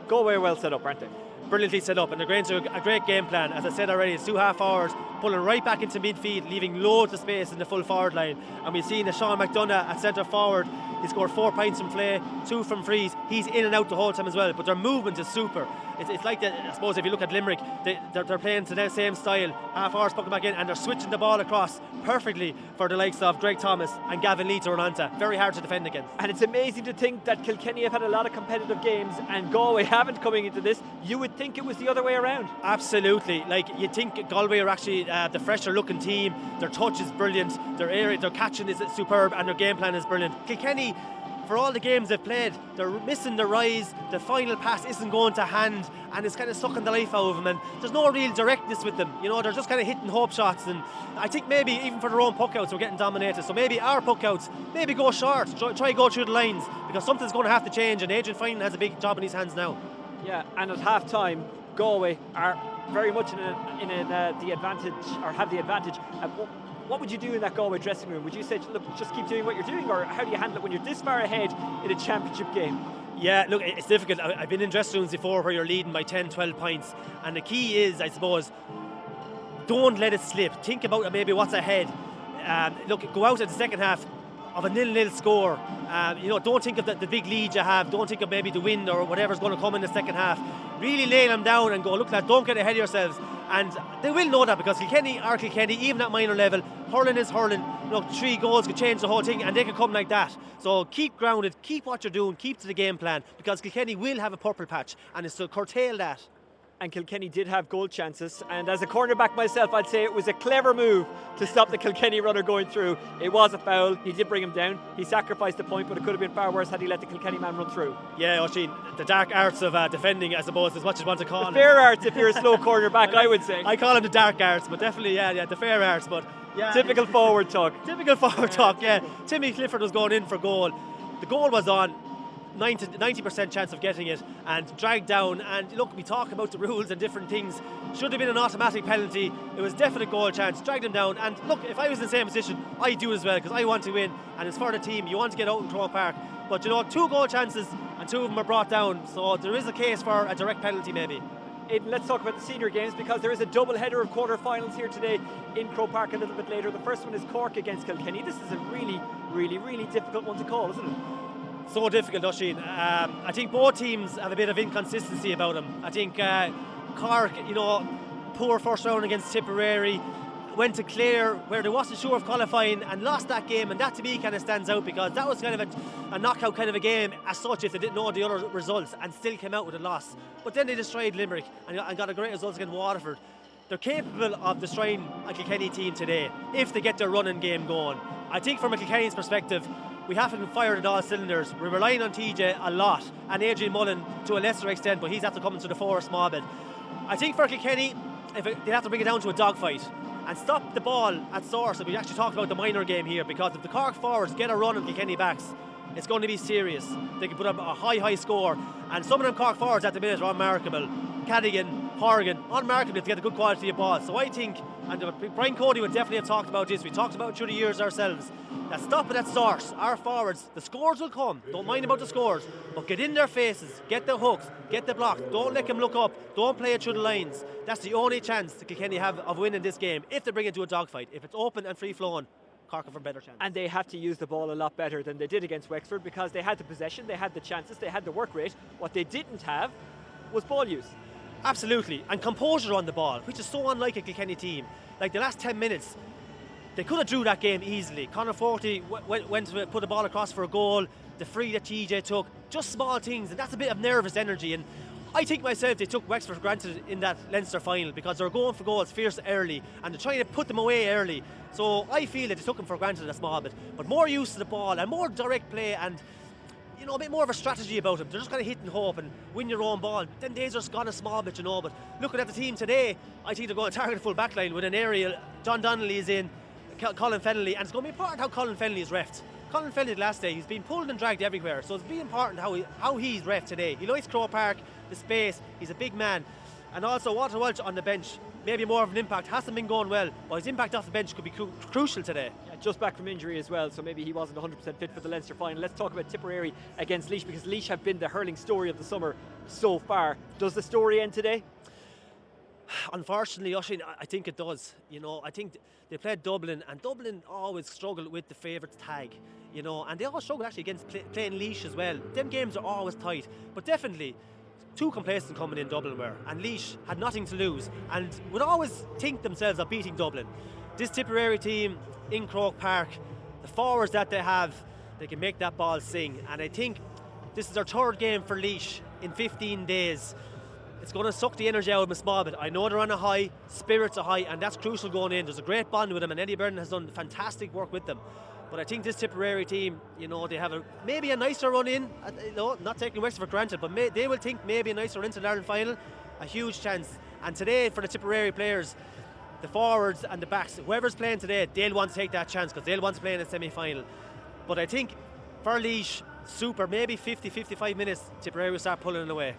Galway are well set up, aren't they? Brilliantly set up, and they're going to a great game plan. As I said already, it's 2 half forwards pulling right back into midfield, leaving loads of space in the full forward line. And we've seen Sean McDonough at centre forward. He scored 4 points from play, 2 from frees. He's in and out the whole time as well, but their movement is super. It's like, I suppose, if you look at Limerick, they're playing to their same style, half hours pucking back in, and they're switching the ball across perfectly for the likes of Greg Thomas and Gavin Lee to run onto. Very hard to defend against. And it's amazing to think that Kilkenny have had a lot of competitive games and Galway haven't coming into this. You would think it was the other way around. Absolutely. Like, you'd think Galway are actually the fresher looking team. Their touch is brilliant, their catching is superb, and their game plan is brilliant. Kilkenny, for all the games they've played, they're missing the rise, the final pass isn't going to hand, and it's kind of sucking the life out of them, and there's no real directness with them. You know, they're just kind of hitting hope shots, and I think maybe even for their own puckouts we're getting dominated, so maybe our puckouts maybe go short, try go through the lines, because something's going to have to change, and Adrian Finan has a big job in his hands now. Yeah, and at half time Galway are very much in the advantage, or have the advantage. What would you do in that Galway dressing room? Would you say, look, just keep doing what you're doing, or how do you handle it when you're this far ahead in a championship game? Yeah, look, it's difficult. I've been in dressing rooms before where you're leading by 10, 12 points, and the key is, I suppose, don't let it slip. Think about maybe what's ahead. Look, go out in the second half of a 0-0 score. Don't think of the big lead you have. Don't think of maybe the wind or whatever's going to come in the second half. Really lay them down and go, look, lads, don't get ahead of yourselves. And they will know that, because Kilkenny are Kilkenny, even at minor level. Hurling is hurling. Look, 3 goals could change the whole thing, and they can come like that. So keep grounded, keep what you're doing, keep to the game plan, because Kilkenny will have a purple patch, and it's to curtail that. And Kilkenny did have goal chances, and as a cornerback myself, I'd say it was a clever move to stop the Kilkenny runner going through. It was a foul, he did bring him down, he sacrificed the point, but it could have been far worse had he let the Kilkenny man run through. Yeah, Oisín, the dark arts of defending, I suppose, as much as you want to call the it. Fair arts if you're a slow cornerback, I would say. I call them the dark arts, but definitely, yeah, the fair arts. But yeah, typical forward talk. Typical forward talk, yeah. Timmy Clifford was going in for goal. The goal was on. 90% chance of getting it, and dragged down. And look, we talk about the rules and different things. Should have been an automatic penalty. It was definite goal chance. Dragged him down. And look, if I was in the same position, I'd do as well, because I want to win, and it's for the team. You want to get out in Croke Park. But 2 goal chances, and 2 of them are brought down. So there is a case for a direct penalty, maybe. Let's talk about the senior games, because there is a double header of quarter-finals here today in Croke Park a little bit later. The first one is Cork against Kilkenny. This is a really, really, really difficult one to call, isn't it? So difficult, Oisín. I think both teams have a bit of inconsistency about them. I think Cork, poor first round against Tipperary, went to Clare where they wasn't sure of qualifying and lost that game, and that to me kind of stands out, because that was kind of a knockout kind of a game as such if they didn't know the other results, and still came out with a loss. But then they destroyed Limerick and got a great result against Waterford. They're capable of destroying a Kilkenny team today if they get their running game going. I think from a Kilkenny's perspective, we haven't fired at all cylinders. We're relying on TJ a lot, and Adrian Mullen to a lesser extent, but he's after coming to the fore a small bit. I think for Kilkenny, they have to bring it down to a dogfight and stop the ball at source. And we actually talked about the minor game here, because if the Cork forwards get a run on Kilkenny backs, it's going to be serious. They can put up a high score, and some of them Cork forwards at the minute are unmarkable. Cadigan, Horgan, unmarkable to get a good quality of ball. So I think, and Brian Cody would definitely have talked about this, we talked about it through the years ourselves, that stop it at source. Our forwards, the scores will come, don't mind about the scores, but get in their faces, get the hooks, get the block, don't let them look up, don't play it through the lines. That's the only chance that Kilkenny have of winning this game, if they bring it to a dogfight. If it's open and free flowing, Cork have a better chance. And they have to use the ball a lot better than they did against Wexford, because they had the possession, they had the chances, they had the work rate. What they didn't have was ball use. Absolutely, and composure on the ball, which is so unlike a Kilkenny team. Like the last 10 minutes, they could have drew that game easily. Conor Forty went to put the ball across for a goal, the free that TJ took, just small things, and that's a bit of nervous energy. And I think myself they took Wexford for granted in that Leinster final, because they were going for goals fierce early, and they're trying to put them away early. So I feel that they took them for granted a small bit, but more use to the ball and more direct play, and a bit more of a strategy about them. They're just kind of hit and hope and win your own ball. Then days are gone a small bit, but looking at the team today, I think they're going to target a full back line with an aerial. John Donnelly is in, Colin Fennelly, and it's going to be important how Colin Fennelly is reffed. Colin Fennelly last day, he's been pulled and dragged everywhere, so it's been important how he's reffed today. He likes Croke Park, the space, he's a big man. And also Walter Walsh on the bench, maybe more of an impact, hasn't been going well, but his impact off the bench could be crucial today. Yeah, just back from injury as well, so maybe he wasn't 100% fit for the Leinster final. Let's talk about Tipperary against Laois, because Laois have been the hurling story of the summer so far. Does the story end today? Unfortunately, Oisín, I think it does. I think they played Dublin, and Dublin always struggle with the favourites tag. you know, and they all struggle actually against playing Laois as well. Them games are always tight, but definitely too complacent coming in Dublin were, and Laois had nothing to lose and would always think themselves of beating Dublin. This Tipperary team in Croke Park, the forwards that they have, they can make that ball sing, and I think this is their third game for Laois in 15 days. It's going to suck the energy out of them a small bit. I know they're on a high, spirits are high, and that's crucial going in. There's a great bond with them, and Eddie Brennan has done fantastic work with them. But I think this Tipperary team, you know, they have maybe a nicer run in, you know, not taking Wexford for granted, but they will think maybe a nicer run into the Ireland final, a huge chance. And today, for the Tipperary players, the forwards and the backs, whoever's playing today, they'll want to take that chance because they'll want to play in a semi-final. But I think for Laois, super, maybe 50-55 minutes, Tipperary will start pulling it away.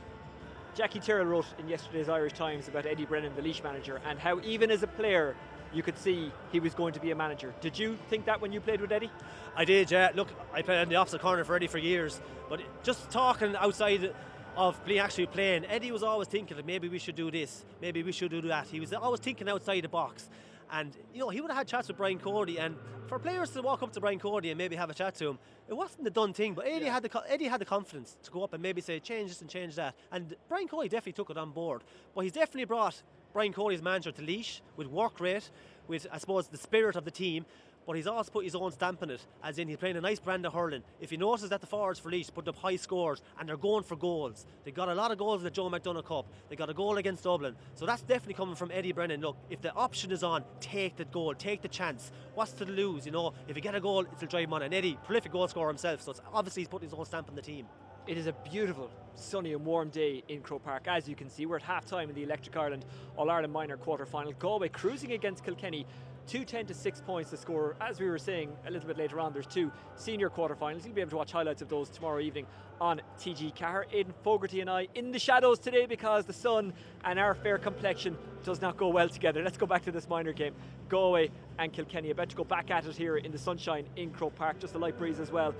Jackie Tyrrell wrote in yesterday's Irish Times about Eddie Brennan, the Laois manager, and how even as a player you could see he was going to be a manager. Did you think that when you played with Eddie? I did, yeah. Look, I played in the opposite corner for Eddie for years, but just talking outside of actually playing, Eddie was always thinking that maybe we should do this, maybe we should do that. He was always thinking outside the box. And, you know, he would have had chats with Brian Cody, and for players to walk up to Brian Cody and maybe have a chat to him, it wasn't the done thing, but Eddie had the confidence to go up and maybe say, change this and change that. And Brian Cody definitely took it on board. But he's definitely brought Brian Cody's manager to Laois with work rate, with, I suppose, the spirit of the team. But he's also put his own stamp on it, as in he's playing a nice brand of hurling. If you notice that the forwards for Laois put up high scores and they're going for goals. They got a lot of goals in the Joe McDonagh Cup. They got a goal against Dublin. So that's definitely coming from Eddie Brennan. Look, if the option is on, take the goal, take the chance. What's to lose, you know? If you get a goal, it'll drive him on. And Eddie, prolific goal scorer himself, so it's obviously he's putting his own stamp on the team. It is a beautiful, sunny and warm day in Croke Park. As you can see, we're at half-time in the Electric Ireland All-Ireland Minor quarter-final. Galway cruising against Kilkenny. 2-10 to 6 points to score. As we were saying a little bit later on, there's two senior quarterfinals. You'll be able to watch highlights of those tomorrow evening on TG Cahir. Aidan Fogarty and I in the shadows today because the sun and our fair complexion does not go well together. Let's go back to this minor game. Galway and Kilkenny about to go back at it here in the sunshine in Croke Park. Just a light breeze as well.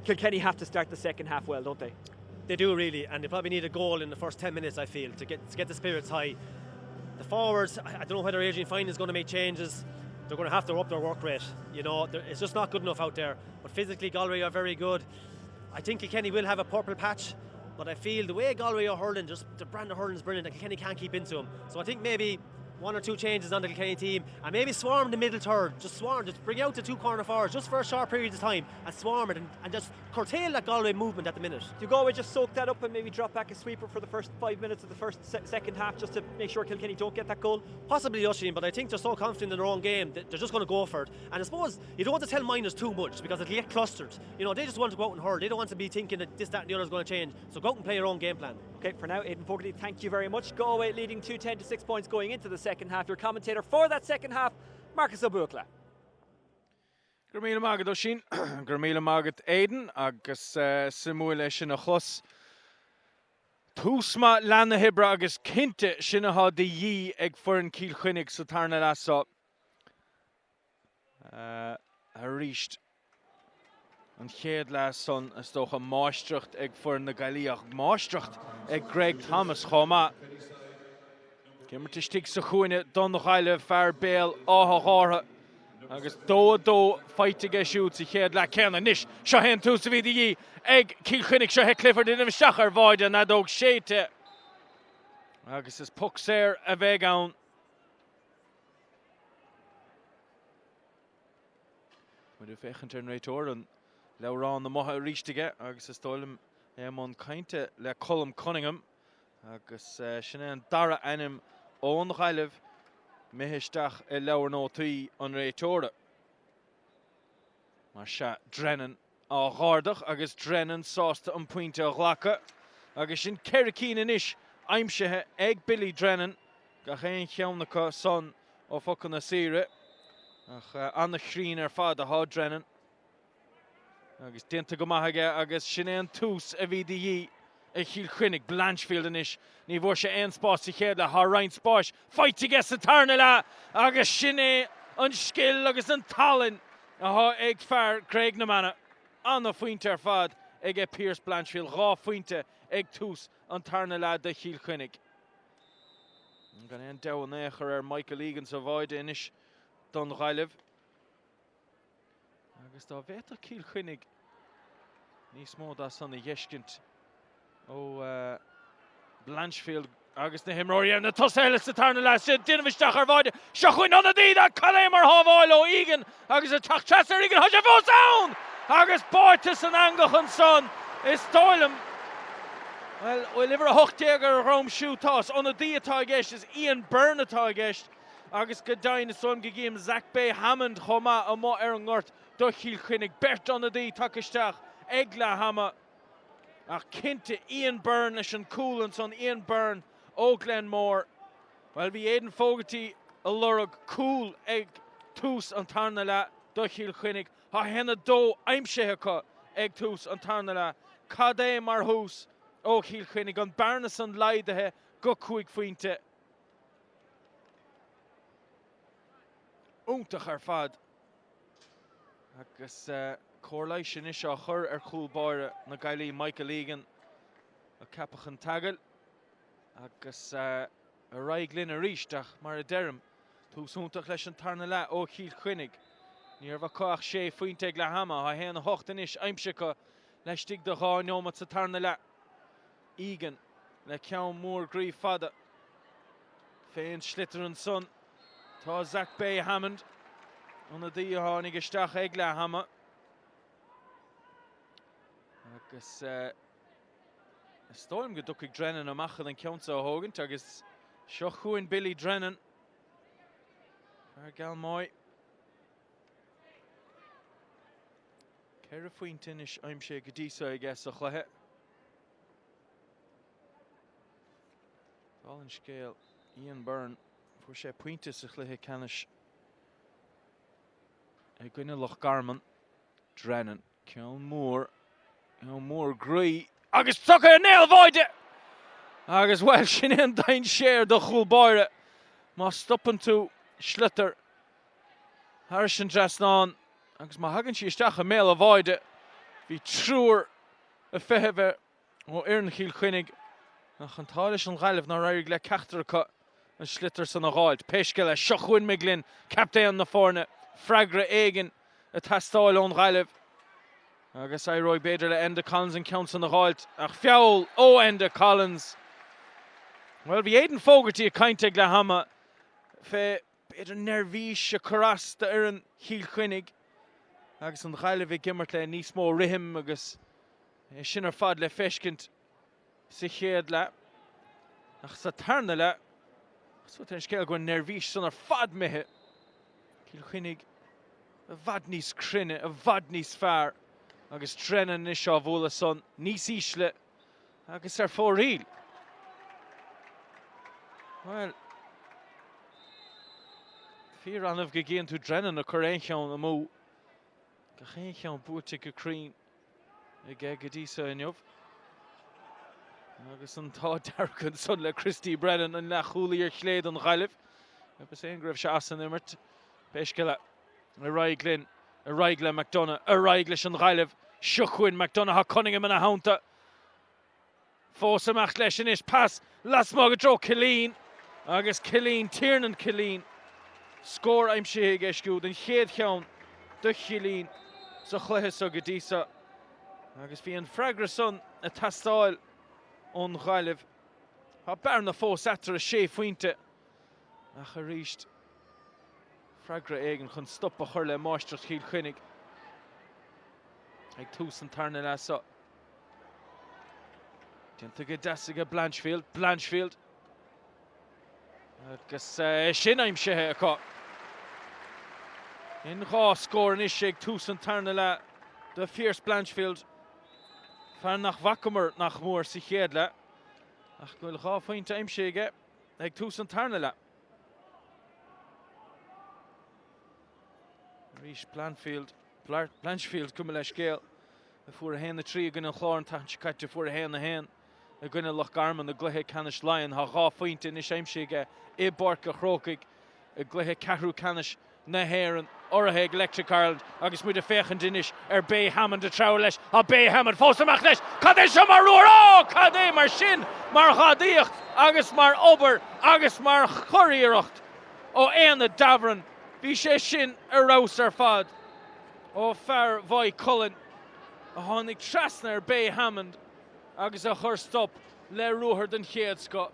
Kilkenny have to start the second half well, don't they? They do really, and they probably need a goal in the first 10 minutes, I feel, to get the spirits high. The forwards, I don't know whether Adrian Fine is going to make changes. They're going to have to up their work rate. You know, it's just not good enough out there. But physically, Galway are very good. I think Kilkenny will have a purple patch, but I feel the way Galway are hurling, just the brand of hurling is brilliant, that Kilkenny can't keep into them. So I think maybe one or two changes on the Kilkenny team, and maybe swarm the middle third. Just bring out the two corner forwards just for a short period of time and swarm it and just curtail that Galway movement at the minute. Do Galway just soak that up and maybe drop back a sweeper for the first 5 minutes of the second half just to make sure Kilkenny don't get that goal? Possibly, Oisin, but I think they're so confident in their own game that they're just going to go for it. And I suppose you don't want to tell minors too much because it'll get clustered. You know, they just want to go out and hurl. They don't want to be thinking that this, that and the other is going to change. So go out and play your own game plan. Okay, for now, Aidan Fogarty, thank you very much. Galway leading 2-10 to 6 points going into the second half. Your commentator for that second half, Marcus O'Buachla. Gurmíle mágad ó sin, gurmíle mágad Aidan, agus simúile sin a chus. Túsma lana hibra agus cinte sin a de yí ag foran Cill Chainnigh sa tarna lasa. A ríist an chéad las son is toch a Maastricht ag foran na Gaillimh. Maastricht ag Greg Thomas choma. Cymmer tistig sa chuine don Gaillimh fear béal áthachártha agus dó fight ag siút sa chéad le céanna níos seo hen tú sa bhí dí ag Cill Chainnigh seo he Clifford in isteach ar bhaide na dóg séite agus is puck séir a bheith ann. Muidir féchant ar an réiteoir an leabhrán na motha ríistige agus is dóilm man cainte le Colm Cunningham agus sin an dara anim ón Gaillimh miheisteach I leabhar nótaí an réiteoire. Mar se Drennan á ghardach agus Drennan sásta an puinte a ghlacha agus sin ceiricín inis aimsethe ag Billy Drennan ga chéin cheannacha son ó focan na sire ach anna chrín ar fad a há Drennan agus dinta go maithaige agus sin an tús a bhí dí ag Cill Chainnigh Blanchfield inis ní bhór sé an spás i chéad le há Ryan Spáis fight ige sa tarna le agus sin é an scill agus an talent a há ag fear Craig na Mana anna faointe ar fad ag Pierce Blanchfield rá faointe ag tús an tarna le de Cill Chainnigh. Gan an dew néchar ar Michael Egan sa bhaide inis don Gaillimh. agus dá bhéta Cill Chainnigh níos mó dá sanna dheiscint ó Blanchfield agus na himróí na tosaile sa tarna le sin duinmhisteach ar bhaide seo chuin anna díad cadé mar hábháil ó Egan agus a teachtrasar Egan thoise fós ann agus báirtas an angachan son is táilm well ó liver a hochtéagar Rome siútás anna dí atá gceist is Ian Byrne atá gceist agus go dain son go géim Zach Bay Hammond chomá a má ar an ngort do Cill Chainnigh bert anna dí takisteach ag le hama ach cinnte Ian Byrne is an coolan son Ian Byrne ó Glenmore. Well, bhí éidir fógatí a lorug cool ag tús an tarna le do Cill Chainnigh. Ha hena dó aimsithe ag tús an tarna le. Cadé mar hús ó Cill Chainnigh an barnas an leidathe go chuig faointe. Úntach ar fad. Agus cóirlaigh sin is seo chur ar chúlbáire na Gaillimh Michael Egan a capachan tagal. Agus a raiglinn a ríisteach mar a derm túsúntach leis an tarna le ó Cill Chainnigh. Níor bha coach sé faointe ag le hama ha héana hochtan is aimsecha leis stig do gá nómat sa tarna le. Egan le ceann mór gríomh fada. Féin slitar an son. Tá Zach Bay Hammond anna dí tháinig isteach ag le hama. Agus Stoim go dúchaigh Drennan amachcha an ceansa ó thógant agus seo chuain Billy Drennan ar Gaillimh. Ceir a faointin is aimsé go díosa I guess a chluthe. All in scale Ian Byrne fuair sé pointe sa chluthe canis ag gcoinne Loch Garman Drennan ceann mór grí agus tucha a nail bhaide agus well sin an dain séir do chúlbáire má stoppen tú slitter Harrison Drasnán agus má hagann sí isteach a méal a bhaide hí trúr a feitheamh ó Éireann Cill Chainnigh nach an táilis an Gaillimh ná raigh le ceachtarcha an slitter san a gháilt peisce le seo chuain miglinn captéan na fórne freigra éigen a tastáil ón Gaillimh agus I roi beidir le Enda Collins an ceann san a gháilt ach feall ó Enda Collins. Well, bhí éidir fógartí a cainte ag le hama fé beidir nervís a choras de Éireann Cill Chainnigh agus an Gaillimh ag gimmart le níos mó rithim agus sin ar fad le feiscint sa chéad le ach sa tarna le so ten scéal go nervís san ar fad mithe Cill Chainnigh a bhad níos crinne a bhad níos fearr agus Drennan is seo bhula son níos ísle agus ar fór riil. Well, fíor anmh go géann tú Drennan a chur éon cheann amú go chéon cheann búite go crín I go díosa inniuh. Agus an tá dearcan son le Christy Brennan an le chúlaí ar chléad an Gaillimh. Agus éon greibh se as an imirt peisce le a raiglinn a raigle McDonagh a raigle an Gaillimh seo chuain McDonagh ha Cunningham in a haunta. Fós amach leis sin is pass las má go dro Killeen agus Killeen Tiernan Killeen scór aimsithe ag eisciúd an chéad cheann do Killeen sa chluithe sa go díosa agus bhí an freigra son a tastáil ón Gaillimh. Ha bearn na fós etar a sé faointe ach a ríist freigra éigen chun stop a chur le máistreacht Cill Chainnigh ag tús an tarna le sa. Dianta go deasa go Blanchfield agus sin aimsithe acu. In gá scór an is ag tús an tarna le do Fierce Blanchfield fear nach bhacamar nach mór sa chéad le ach gofuil gá faointe aimsithe ag tús an tarna le. Rís Blanchfield cuma le scéal a fuair a héan na trí a gine an chláir tá se caite fuair a héan na héan a gine Loch Garman a gluthe canis Lion ha gá faointe in is aimsithe I Páirc a Chrócaigh a gluthe Ceathrú Ceannais na héireann orthe ag Electric Ireland agus muid a féchan dinis ar Bay Hammond a trá leis a Bay Hammond fós amach leis cadé se mar ruair ó cadé mar sin mar chadaíocht agus mar obair agus mar choiríocht ó éana dabhrann. Bhí sé sin a rás ar fad ó fear bhaid Cullen a tháinig trasna ar bé Hammond agus a chur stop le ruúthar den chéad sco.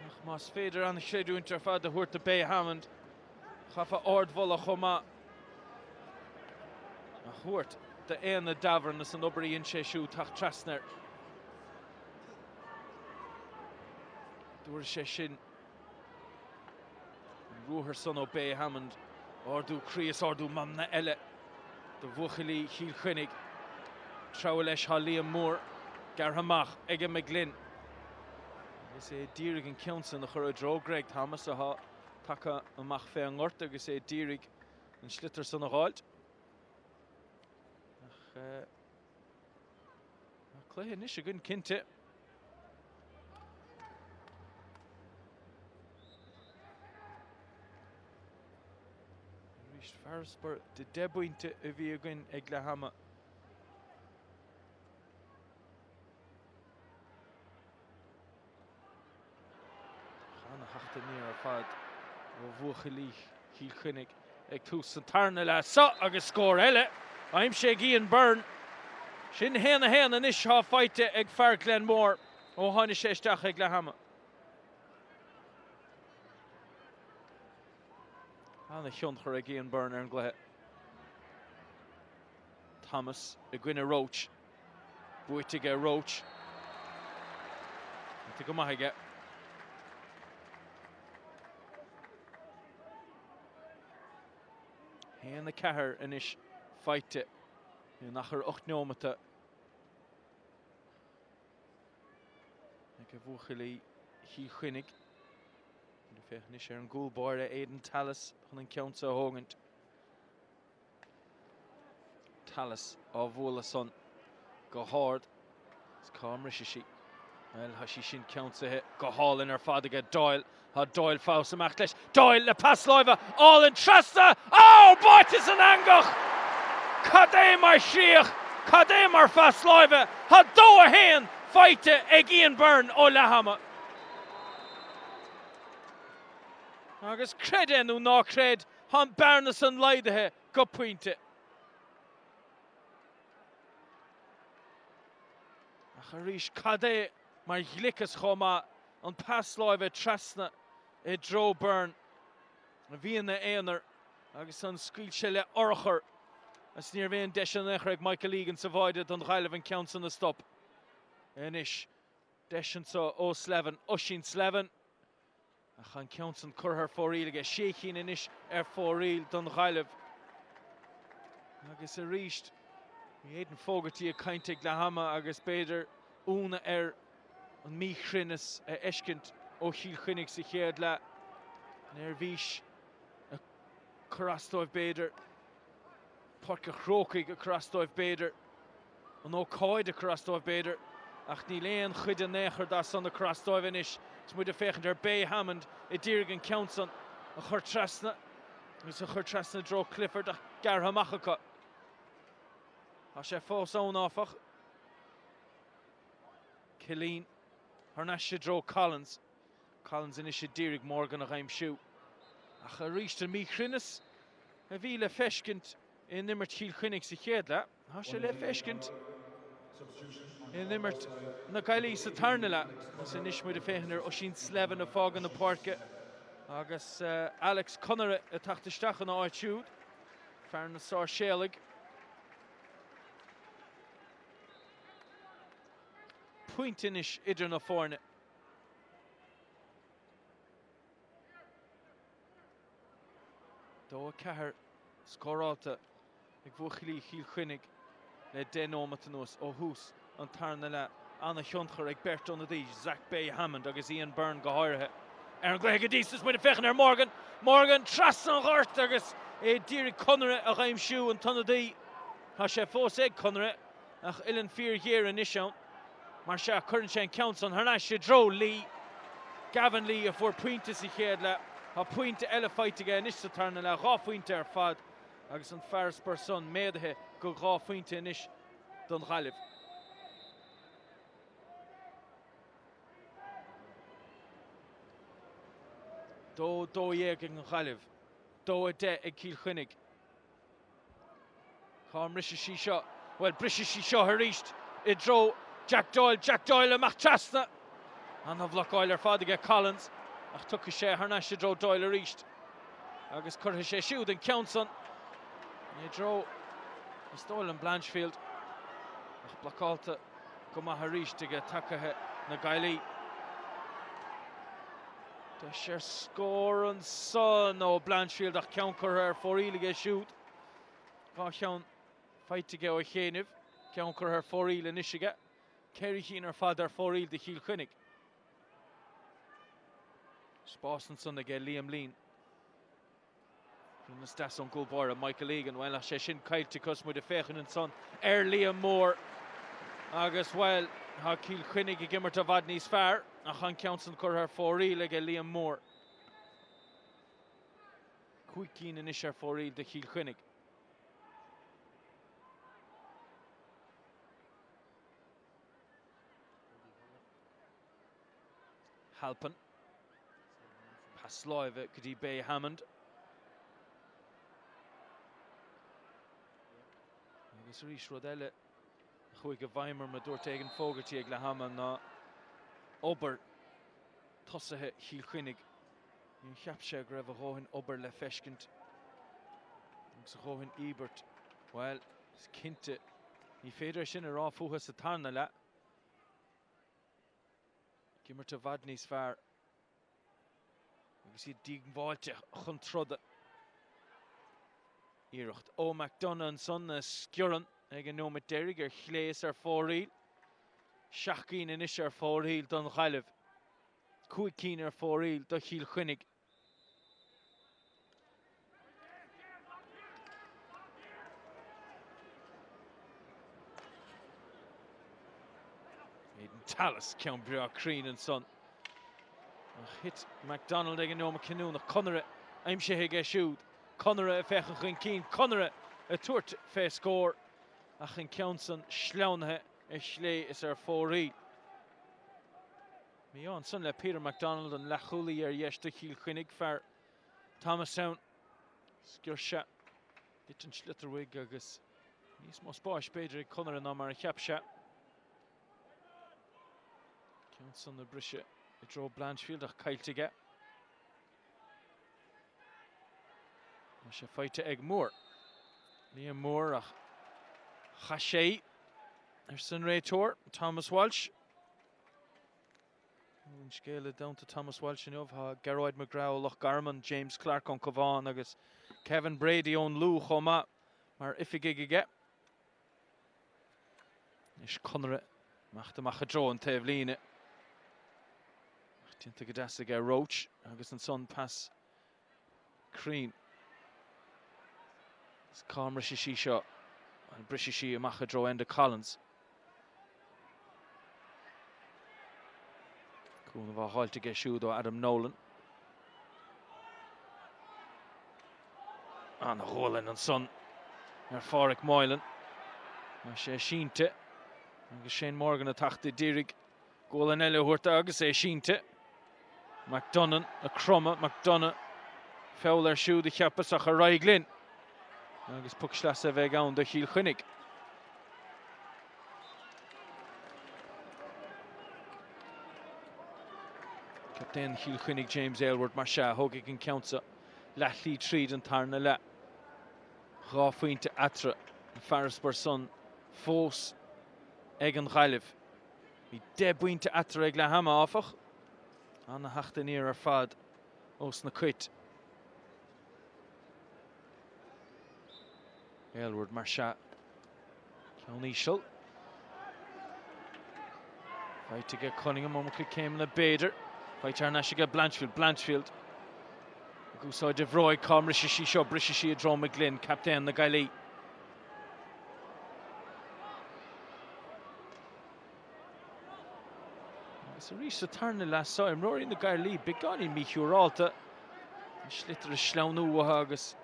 Ach más féidir an séúint ar fad a thuairt a bé Hammond chafa ardmhola chomá a thuairt de éana davern is an obaríonn sé siú tach trasnar. Dúir sé sin ruúthar son ó bé Hammond ardú críos ardú mamna eile do bhuachalaí Cill Chainnigh trabhail leis Liam Moore gar hamach ige McGlynn. Is é dírig an ceansan na chur a dro Greg Thomas a há take amach fé an ngort agus é dírig an slitter son a gháilt. Cluiche is a gunn cinnte. Rís fearspur de debuinte a bhí a gunn ag le hama. Chana hachta níor ar fad ó bhuachalaí Cill Chainnigh ag tús an tarna le sa agus scór eile. Aim sé Ian Byrne. Sin héana an is há feite ag fear Glenmore ó tháinig sé isteach ag le hama. Anna tionchar ag Ian Byrne ar an gluthe. Thomas a gcuine Roach. Buaiteige Roach. Anta go maithaige. Héana cethir inis feite nach ar 8 nómata. Ag a bhuachalaí Cill Chainnigh. Fech ar an gúlbáire Aidan Tallis chun an ceansa a thógant. Tallis á bhuala son go háard. Is cámara sí. Well, ha sí sin ceansathe go hálinn ar fad aige Doyle. Ha Doyle fás amach leis. Doyle le pass láimhe all in trasta. Oh, bait is an angach. Cad é mar siach. Cad é mar fas láimhe. Ha dó a héan feite ag Ian Byrne ó le hama. Agus cred enú ná cred han Byrne san leidathe go puinte. Ach a rís cad é mar glickas chomá an pass láimhe trasna I dro Byrne. A bhíon na éonar agus an scuilte le orchar. As níor bhéon deis an echraig Michael Egan sa bhaide don Gaillimh an ceansa na stop. Inis deis an sa ó Slevin, Oisín Slevin. A chan ceansan curthar fóríl aige séicín inis ar fóríl don Gaillimh. Agus a ríist éan fógartí a cainteag le hama agus beidir úna ar an míchrinnas a eiscint ó Cill Chainnigh sa chéad le. Nair bhís a Chrócaigh beidir. Páirc a Chrócaigh a Chrócaigh beidir. An ócáid a Chrócaigh beidir. Ach ní léon chuid a néchar da son a Chrócaigh inis. Is muid a féchant ar bé Hammond I dírig an ceansan a chur trasna. Agus a chur trasna dro Clifford a gar hamachacha. A sé fós ón áfach. Killeen. Harnas sé dro Collins. Collins inis sé dírig Morgan a chaim siú. Ach a ríist an míchrinnas. A bhí le feiscint in nimmert Cill Chainnigh sa chéad le. Tá sé le feiscint in nimmert na Gaillimh sa tarna le. As inis muid a féchan ar Oisín Slevin a fágan na Páirce. Agus Alex Connery a tachtasteach an áitiúd. Fear na sár séalaigh. Puint inis idir na fórne. Dó a cethir scóráilta ag bhuachalaí Cill Chainnigh le dénómata nuas ó hús an tarna le anna tionchar ag bert onna dí Zach Bay Hammond agus Ian Byrne go háirithe. Ar an gléige dístas muid a fechan ar Morgan. Morgan tras an ghart agus é dírig Connery a chaim siú an tonna dí. Tá sé fós ag Connery ach illan fíor héir in iseán. Mar se chuann sé an ceansan Harnas sé dro Lee. Gavin Lee a fuair puinte sa chéad le. Tá puinte eile feitiige inis sa tarna le dhá puinte ar fad. Agus an fearspur son méadathe go dhá puinte inis don Gaillimh. Dó dhéag an Gaillimh. dó de ag Cill Chainnigh. Chám risise sí seo, well brisise sí seo ar ríist I dro Jack Doyle amach trasna. An bhlach Oiler fád ige Collins ach tucha sé harnáiste dro Doyle ar ríist. Agus curtha sé siúd an ceann I dro is Doyle an Blanchfield ach blacálta go maith ar ríist ige tacathe na Gaillimh. De sé scór an son ó Blanchfield ach ceann curtha ar fóríl ige siúd. Gá ceann fight ige ó chéanamh. Ceann curtha ar fóríl in isige. Céirí chin ar fad ar fóríl de Cill Chainnigh. Spásan son ige Liam Lean. Rúnas das an gúlbáir a Michael Egan, well sé sin caiilte cos muid a féchan an son Liam Moore. Agus well, ha Cill Chainnigh I gimmert a bhad níos fearr, ach an ceann curtha ar fóríl ige Liam Moore. Cúig cín in is ar fóríl de Cill Chainnigh. Halpin. Pass live at Cody Bay Hammond. Agus rís rodelle chuig a bhaimar ma dúirt éigean fógartí ag le Hammond ná obair tosathe Cill Chainnigh. Níl cheap sé go raibh a chóthain obair le feiscint. Agus a chóthain Ebert. Well, is cinnte ní féidir sin a rá fuchas a tarna le. Gimmert a bhad níos fearr. Agus I dígan bháilte chun troda. Iirecht ó McDonagh an son na sciorran ag an nóid deirig ar chléas ar fóríl. Seach cín in is ar fóríl don Gaillimh. Cúig cín ar fóríl do Cill Chainnigh. Aidan Tallis ceann brea Crean an son. Hit MacDonald ag an nóid cinún ach Conradh aimse ag é siúd. Conradh a fechan chun cín, Conradh a tuairt fé scór ach an ceann sleáunthe a chlé is ar fóríl. Mí an son le Peter MacDonald an lechúlaí ar dheis do Cill Chainnigh fearr Thomastown. Scior se dit an slitterwig agus níos má spáis beidir ag Conradh ná mar a cheap se. Ceann son na brise I dro Blanchfield ach caiiltige. Sé feite ag Moore. Liam Moore ach cha sé ar san réiteoir Thomas Walsh. An scéile down to Thomas Walsh in ha Gearóid McGraw, Loch Garman, James Clark on Cavan agus Kevin Brady on Lou choma mar ifigige. Is Conradh machtamach a dro an taobh líne. Tinta gadasa ga Roach agus an son pass Crean. It's Calm Rishishi shot and Brishishi amach a dro enda Collins. Cool of a halt to get shoot or Adam Nolan. And Roland and son Páirc Moylan. Sé sínte agus Shane Morgan a tachta dírig Golan eile huirta agus é sínte. McDonagh a crumma McDonagh foul ar siúd a cheappas ach a Raiglin agus puc sleas a bheith ann do Cill Chainnigh. Captain Cill Chainnigh James Aylward mar se thug an ceansa leathlí tríd an tarna le. Dhá faointe atra an Ferrisburgh son fós ag an Gaillimh. Bhí 10 buinte atra ag le hama áfach. An na hachta níor ar fad os na cuit. Aylward mar se ceann íseal. Fight ige Cunningham ó mucha céim na Bader. Fight ar neis ige Blanchfield. Gúsáid de bhróid Calm Rishishi seo Brishishi a dro McGlynn, captain na Gaillimh. So rís a tarna last sáim roirí na Gaillimh beáí míchiúrálta slittar a sleanú agus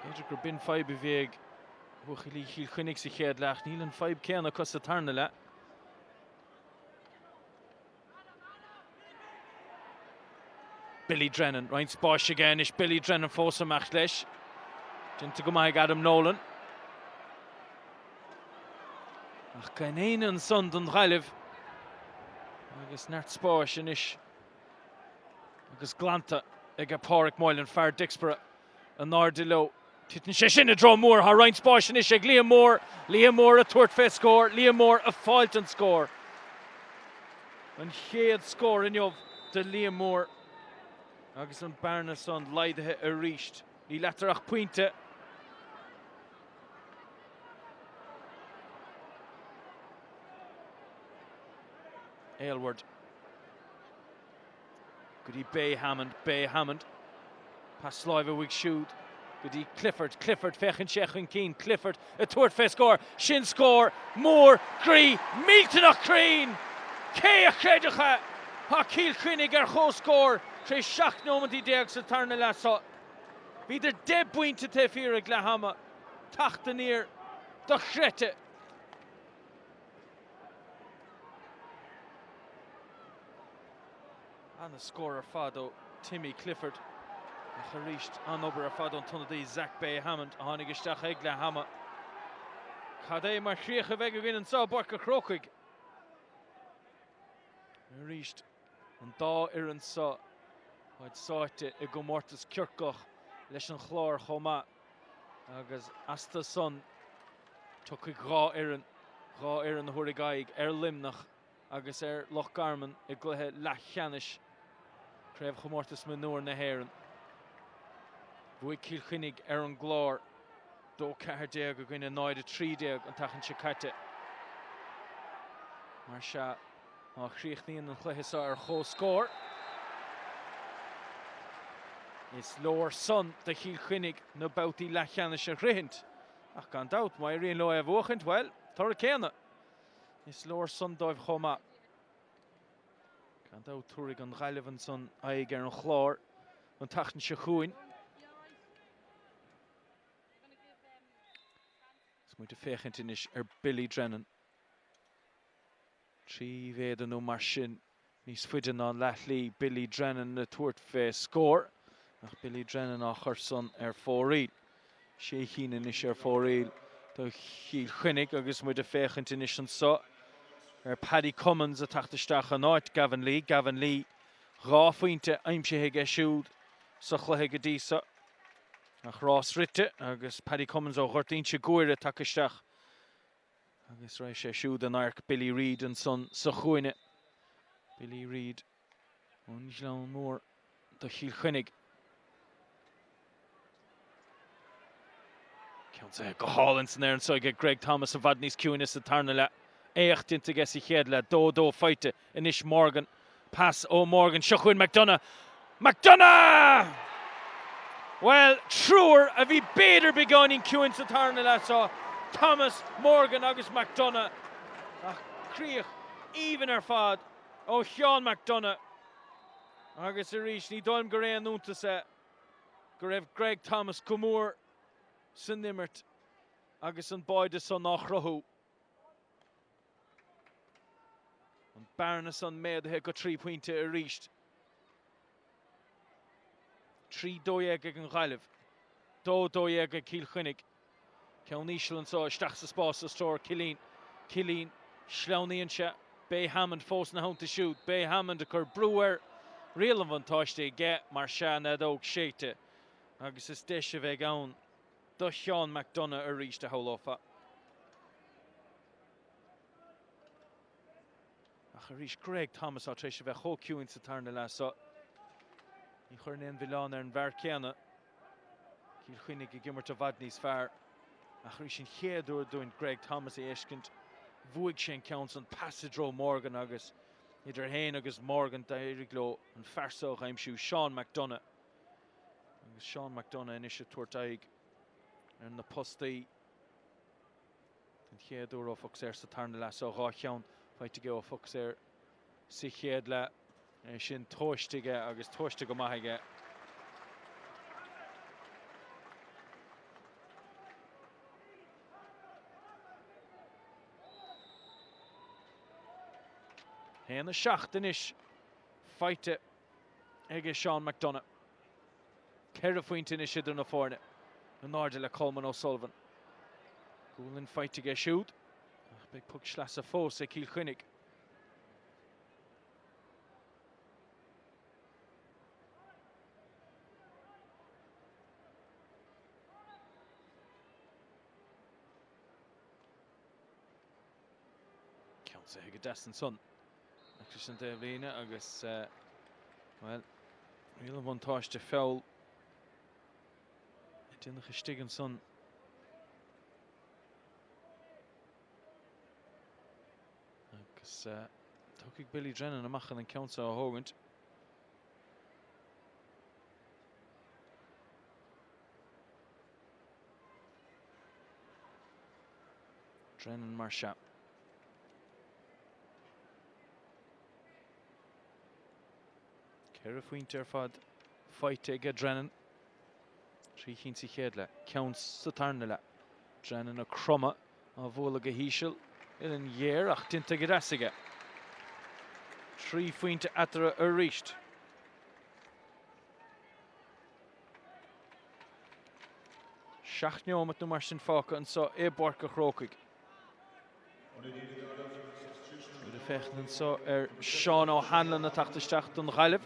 éidir gur bin 5 bhéag buchailí Cill Chainnigh sa chéad leach níl an 5 céanna cos a tarna le. Billy Drennan, Ryan Sposh again, is Billy Drennan Fosa Machlesh. Dinta go maig Adam Nolan. Ach Gainane and son don Gaillimh. Agus Nart Sposh and ish. Agus Glanta ag a Páirc Moylan Far Dixborough and Nardilo. Titan Shishin a draw more, ha Ryan Sposh and ish ag Liam Moore a Tuirtfe score, Liam Moore a Fulton score. And Head score in Yov de Liam Moore. Agus an Barna son Leidhe a Richt. Ni Laterach Puinte. Aylward. Goody Bay Hammond. Pass Sliva Wig shoot. Goody Clifford Fechin Shechin Keen. Clifford a Tuirtfe score. Shin score. Moore. Cree. Milton Creen. Kea Chréidecha. Ha Cill Chainnigh Cho score. Tre Shach Nomadi Deag Satarna Lassa. Vider Deb Buinte Tefira Glahama. Tachtanir. Dochrete. And the scorer Fado, Timmy Clifford. Charisht an ober a Fado Tonadi Zach Bay Hammond. Hanigistach Egla Hammer. Kade mar Chríocha Vega and saw Borka Chrócaigh. Charisht and Da Iran saw. I'd saw it a go mortis Kirkoch. Lesh an Chlár Choma. Agus Asta son. Took a Gra Iran the Hurigaig. Limnach. Agus Loch Garman. A Glehe Lachanish. Crev Chomortis Mionúr na Heron. Bhui Cill Chainnigh an Glár. Do Cahar Deag a gwyn a Noid a 3 Deag an Tachan Chicate. Marsha a Chríochnaí an Cluiche Cho score. It's lower son the Cill Chainnigh na Bouty Lachanish a Rihint. Ach gan doubt, my Rian Loy of Wochint, well, Thoracana. It's lower son Dov Choma. Gan doubt Turig an Gaillimh an son Aiger an Chlár an Tachan Shachuin. Moet de Fechint in is Billy Drennan. 3 veden no Marshin. Nis Fidden on Lathley. Billy Drennan na Tuirtfe score. Ach Billy Drennan a Churson 4-1. Sheikhin in is 4-1. Do Cill Chainnigh agus moet de Fechint in is an so. Paddy Cummins a tachtestach an out. Gavin Lee. Rafuinte aimse hege shoot. Sochla hege disa. Ach Ross Ritte, agus Paddy Cummins o Ghortínse Guire takistach. Agus Reis siúd an arc Billy Reid and son Sachuine. Billy Reid. Onjlan Moore. The Cill Chainnigh. Count say go Hollins in there and so I get Greg Thomas of Vadney's Cunis at Tarnala. Echt into Gessi Hedla. Do fight Inish Morgan. Pass Morgan. Shachuin McDonough! Well, truer a bhí beidir begun in Cuin sa Tarnala so Thomas Morgan agus McDonough. Ach Críoch even fad Sean McDonough. Agus Arish ní dóim go raibh an únta sa go raibh Greg Thomas Cumúr san nimmert agus an boide son nach rothú. An Barna son méadthe go 3 pointe Arish. 3 dóiag ag an Gaillimh. 2 dóiag ag Cill Chainnigh. Ceann Ísland so isteach sa spás sa stór Cilín Sleonaíonn se. Bay Hammond fós na hánta siút. Bay Hammond a chur brewer. Rialan van táiste ge mar se na dóg séite. Agus is deise bheith ann. Do Sean McDonough a ríiste hólófa. Ach a rís Greg Thomas á tréise bheith chó ciúin sa Tarnala so. I churnain Vilán an Bharceanna. Cill Chainnigh I gimmert a Vadney's fear. Ach rís sin chéadúr doing Greg Thomas I eiscint. Bhuaig sin Counson Passadro Morgan agus. Idir Hain agus Morgan Dairiglo an Farsoch aimsú Sean McDonough. Agus Sean McDonough in isise Tuirtaigh. Ar na postaí. An chéadúr ó focs sa Tarnala so gá cheann. Faite go ó focs si chéad le. Sin tóistige agus tóiste go maithaige. Héana seachtain is feite ige Sean McDonough. Ceithre faointe in isidir na fórne. An náide le Colman O'Sullivan. Gúlinn fight ige siúd. Big puck slas a fós Cill Chainnigh. Counts a ige Destin son. Christian Devlina agus well, real one táiste foul. Dínach stigan son. Agus tóigh Billy Drennan amachchan an counts a hógant. Drennan Marsha. Ceithre faointe fad fight ige Drennan. Trí chinsa chéad le, counts sa tarna le. Drennan a crumma a bhóla go híseal in an dhéar ach dinta go rasaige. Trí faointe atara a ríist. Seach neomat na mar sin fáca an sa Páirc a Chrócaigh. Bud a fechten an sa Sean O'Hanlon a tachtasteach don Gaillimh.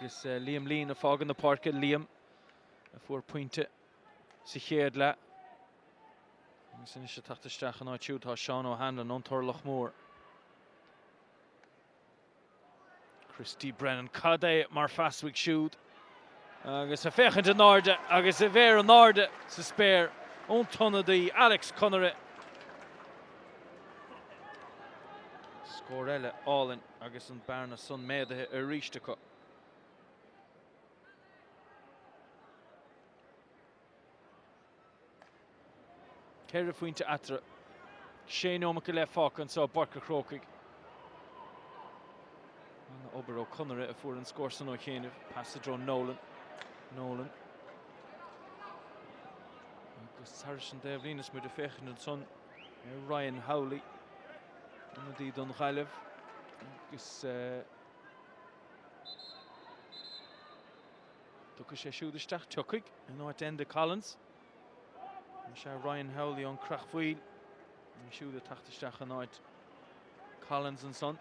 Agus Liam Lean a fágan na Páirc Liam a fuair pointe sa chéad le. Agus in is a tachtasteach an áitiúd tá Sean O'Hanlon an Torlach Mór. Christy Brennan cad é mar fasmhaigh siúd. Agus a fechant an náde agus a bhéir an náde sa spéir ón tonna daí Alex Connery. Scór eile álinn agus an bearna son méadathe a ríiste co. Ceithre faointe atara. Shane O'Maca le fáca an sa Páirc a Chrócaigh. Anna obair ó Connery a fuair an scór san ó chéanamh. Passage ó Nolan. Agus Harrison Devlinas muid a fechan an son Ryan Howley. Anna dí don Gaillimh. Agus tucha sé siúdaisteach tucaigh in áit enda Collins. Se Ryan Howley on Crachfuil. And siúd a tachtasteach an áit Collins and son.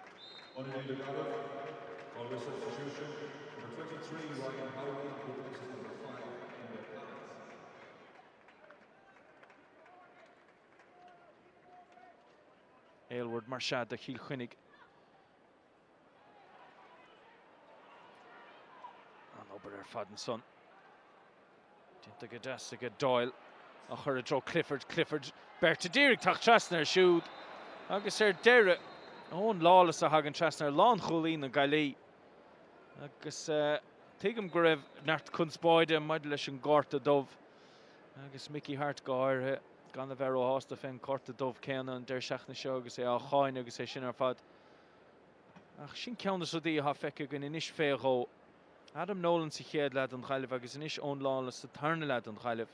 Aylward Marshad de Cill Chainnigh. An obair fad an son. Dinta go deas go Doyle. A chur a dro Clifford Berta Dírig tach Trasner siúd. Agus deire ón lálas a hagan Trasner lán cholín na Gaillimh. Agus tuigim go raibh neart cunsbáide maid leis an gárta dómh. Agus Mickey Hart go áirithe gan a bheith ó hásta féin gárta dómh céanna an deir seachna seo agus á cháin agus sin ar fad. Ach sin ceanna so dí a feice gon inis féghó. Adam Nolan sa chéad lead an Gaillimh agus inis ón lálas sa tarna lead an Gaillimh.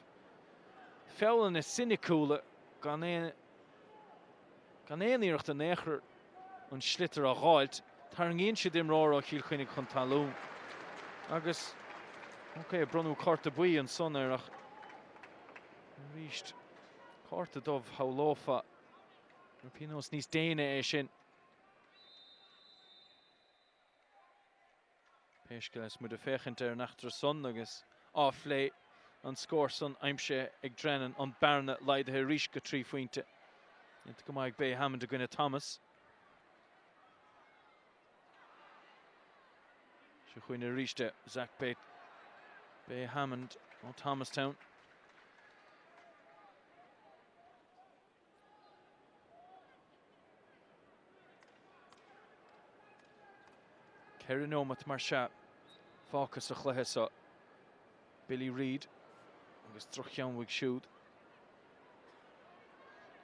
Fellin is sinnecúla gan éoníireacht an éair an slitar a gháilt, tar an ghéon siad imráir á Cill Chainnigh chun talún. Agus, brunú carta buí an son ach ríist carta dómh hálófa ar pinos níos déine é sin. Péisce leis muid a féchant ar nachtar son agus áflé an scór son aimse ag Drennan an bearna leidathe ríis go trí faointe. Inta go maith bé Hammond a gine Thomas. Se chuoine ríiste Zach bé Hammond ó Thomastown. Ceithre nómat mar se fácas a chluithe sa Billy Reid. Agus trocheanmhaigh siúd.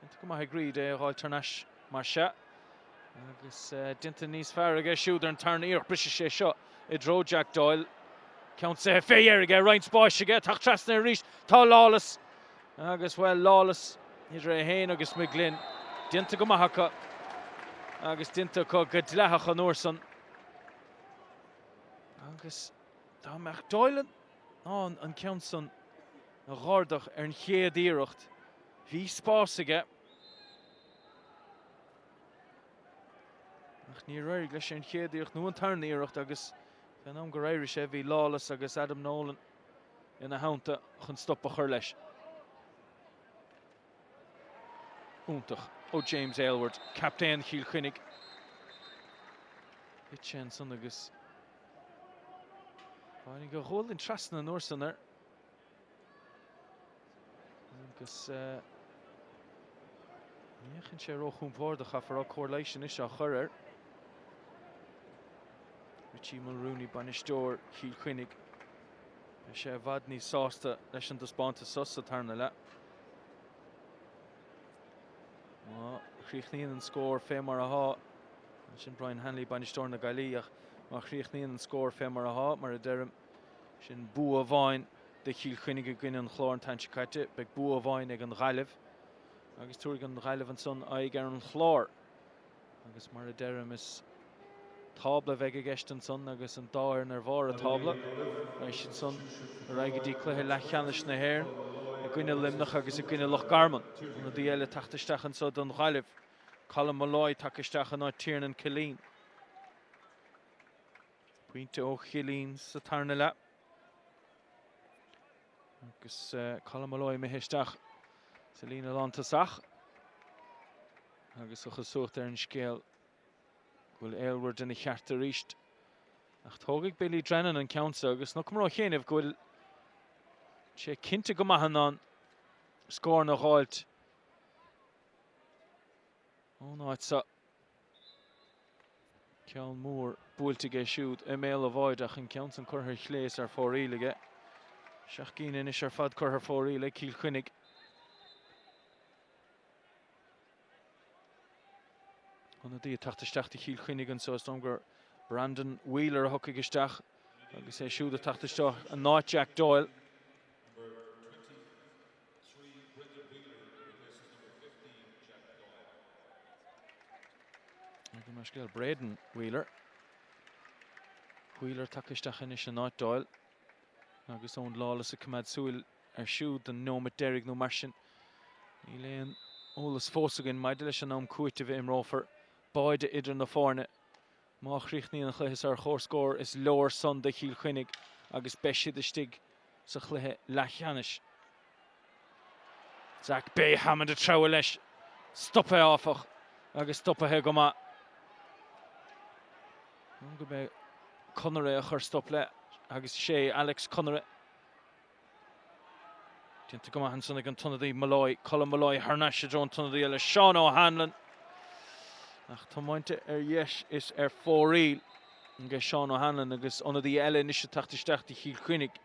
Inta go maith Reid gháil tarnas mar se. Agus dinta níos fearr aige siúd ar an tarna íoch brise sé seo I dro Jack Doyle. Count sé féir aige Ryan Spáis aige tach trasna a ríist tá lálas. Agus well lálas hidre a héin agus miglin. Dinta go maithacha. Agus dinta go dleachach an uair son. agus tá meach Doilen an ceanson a ghordach an chéad iirecht. Bhí spásaige. Ach ní raig leis an chéad iirecht nó an tarn iirecht agus gan am go raibh sé bhí Lawless agus Adam Nolan ina haunta chun stoppa chur leis. Úntach ó James Aylward, captain Cill Chainnigh. Bit sin son agus bhain go ghol in trasna nóir sanar. Agus níochann sé róchún bhórdacha for á correlation is a chuir. Richie Mulrooney banistóir Cill Chainnigh. Sé bhad ní sásta leis an dospánta sus a tarna le. Chríochnaíonn an scór fé mar a há. Sin Brian Hanley banistóir na Gaillimh má chríochnaíonn an scór fé mar a há mar a deireadh sin bú a bhain de Cill Chainnigh a gine an chlár an tainte caite, beag bú a bhain ag an Gaillimh. Agus túirigh an Gaillimh an son aig ar an chlár. Agus mar a deireadh is tábla bheith a gceist an son agus an dáir nar bhar a tábla. Agus sin son a raigeadí cluiche leithcheannis na hhéir a gine limnach agus a gine Lochgarman. Na dí eile tachtasteach an sod an Gaillimh. Colm Molloy takeisteach an áit Tiernan Killeen. Puinte ó Chilleen sa tarna le. Agus Colm Molloy miheisteach sa lína lantasach. Agus a chasúcht ar an scéal bhfuil Aylward in a cheart a ríist. Ach tógadh Billy Drennan an ceansa agus nó cumrá chéanamh bhfuil sé cinnte go maithan an scór na gháilt. Ó náid sa Ceann Mór búiltige siúd I méal a bhaidach an ceann an curthair chléas ar fórílige. Seach cín is ar fad curthair fóríle Cill Chainnigh. An dí tachtasteach Cill Chainnigh an sos gur Brandon Wheeler a thucaigh isteach agus é siúd a tachtasteach an náid Jack Doyle. Marshall Braden Wheeler. Wheeler takeisteach in is an náid Doyle. Agus ón Lawless a cumad súil ar siúd an nómad Derrig nó mar sin. Ní léon ólas fósagin maidide leis an cuaite bheith imrófar. Baide idir na fórne. Má chríochnaí an chluichas ar chórscór is leor son de Cill Chainnigh agus beisiad a stig sa chluiche leithcheannis. Zach Bay Hammond a trabha leis. Stoppa áfach agus stoppa he go maith. Go be Connery a chur stop le agus sé Alex Connery. Dinta go maithan sanna an tonadaí Molloy, Colm Molloy, Harnash a drón tonadaí eile Sean O'Hanlon. Ach tá mainte ar yes is ar fóríl an ggé Sean O'Hanlon agus onadaí eile níos tachtasteach Cill Chainnigh.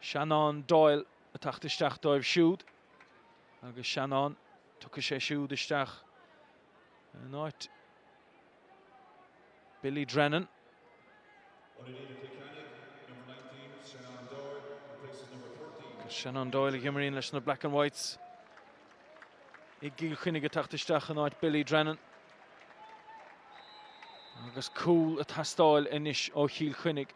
Shannon Doyle a tachtasteach dóibh siúd agus Shannon tucha sé siúd isteach an áit Billy Drennan. Shannon Doyle a gimmeríonn leis na black and whites. I Cill Chainnigh a tachtasteach an áit Billy Drennan. Agus cool a tastáil inis ó Cill Chainnigh.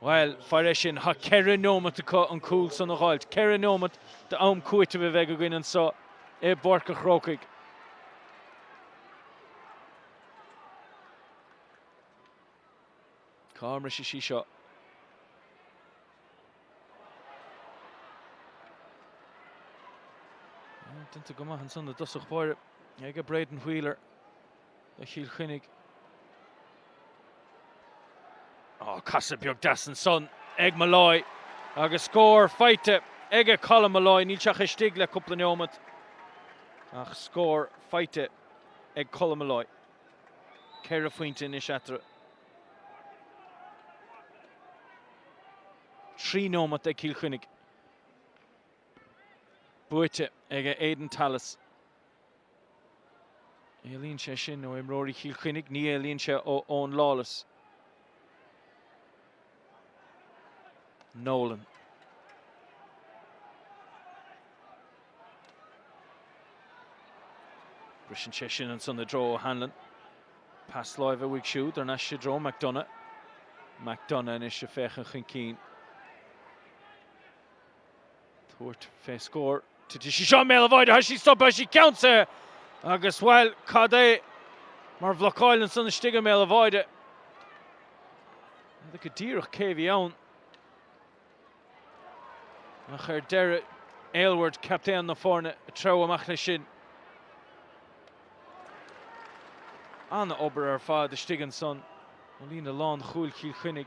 Well, fire sin ha ceire nómat an cool son a gháilt. Ceire nómat de am cuaite bheith go gine an so é Páirc a Chrócaigh. Carmra sí seo. Dinta go maithan son na dosach báire ag a Braden Wheeler a Cill Chainnigh. Casa beag dasan son ag Molloy agus scór feite ag a Colm Molloy níl teach stig le cúpla nómad ach scór feite ag Colm Molloy. Ceir a faointe in Ceathrú. 3 nómad ag Cill Chainnigh. Buite ag a Aidan Tallis. Éilíonn sé sin ó imróirí Cill Chainnigh, ní éilíonn sé ó Owen Lawless. Nolan. Brisin sé sin an son na dro O'Hanlon. Pass live a week shoot, or Nash Shidro McDonough. McDonough and Ishafech and Chinkeen. Tort fe score. Sean Melavoid, has she stopped as she counts her. Agus well, Cade, Mar Vlocoil and Son Stiga Melavoid. The Kadirach KV on. Nach Derek Aylward, captain na forne, Trow Machlishin. Anna Ober fa de Stigan son. Olina Lawn Chul Cill Chainnigh.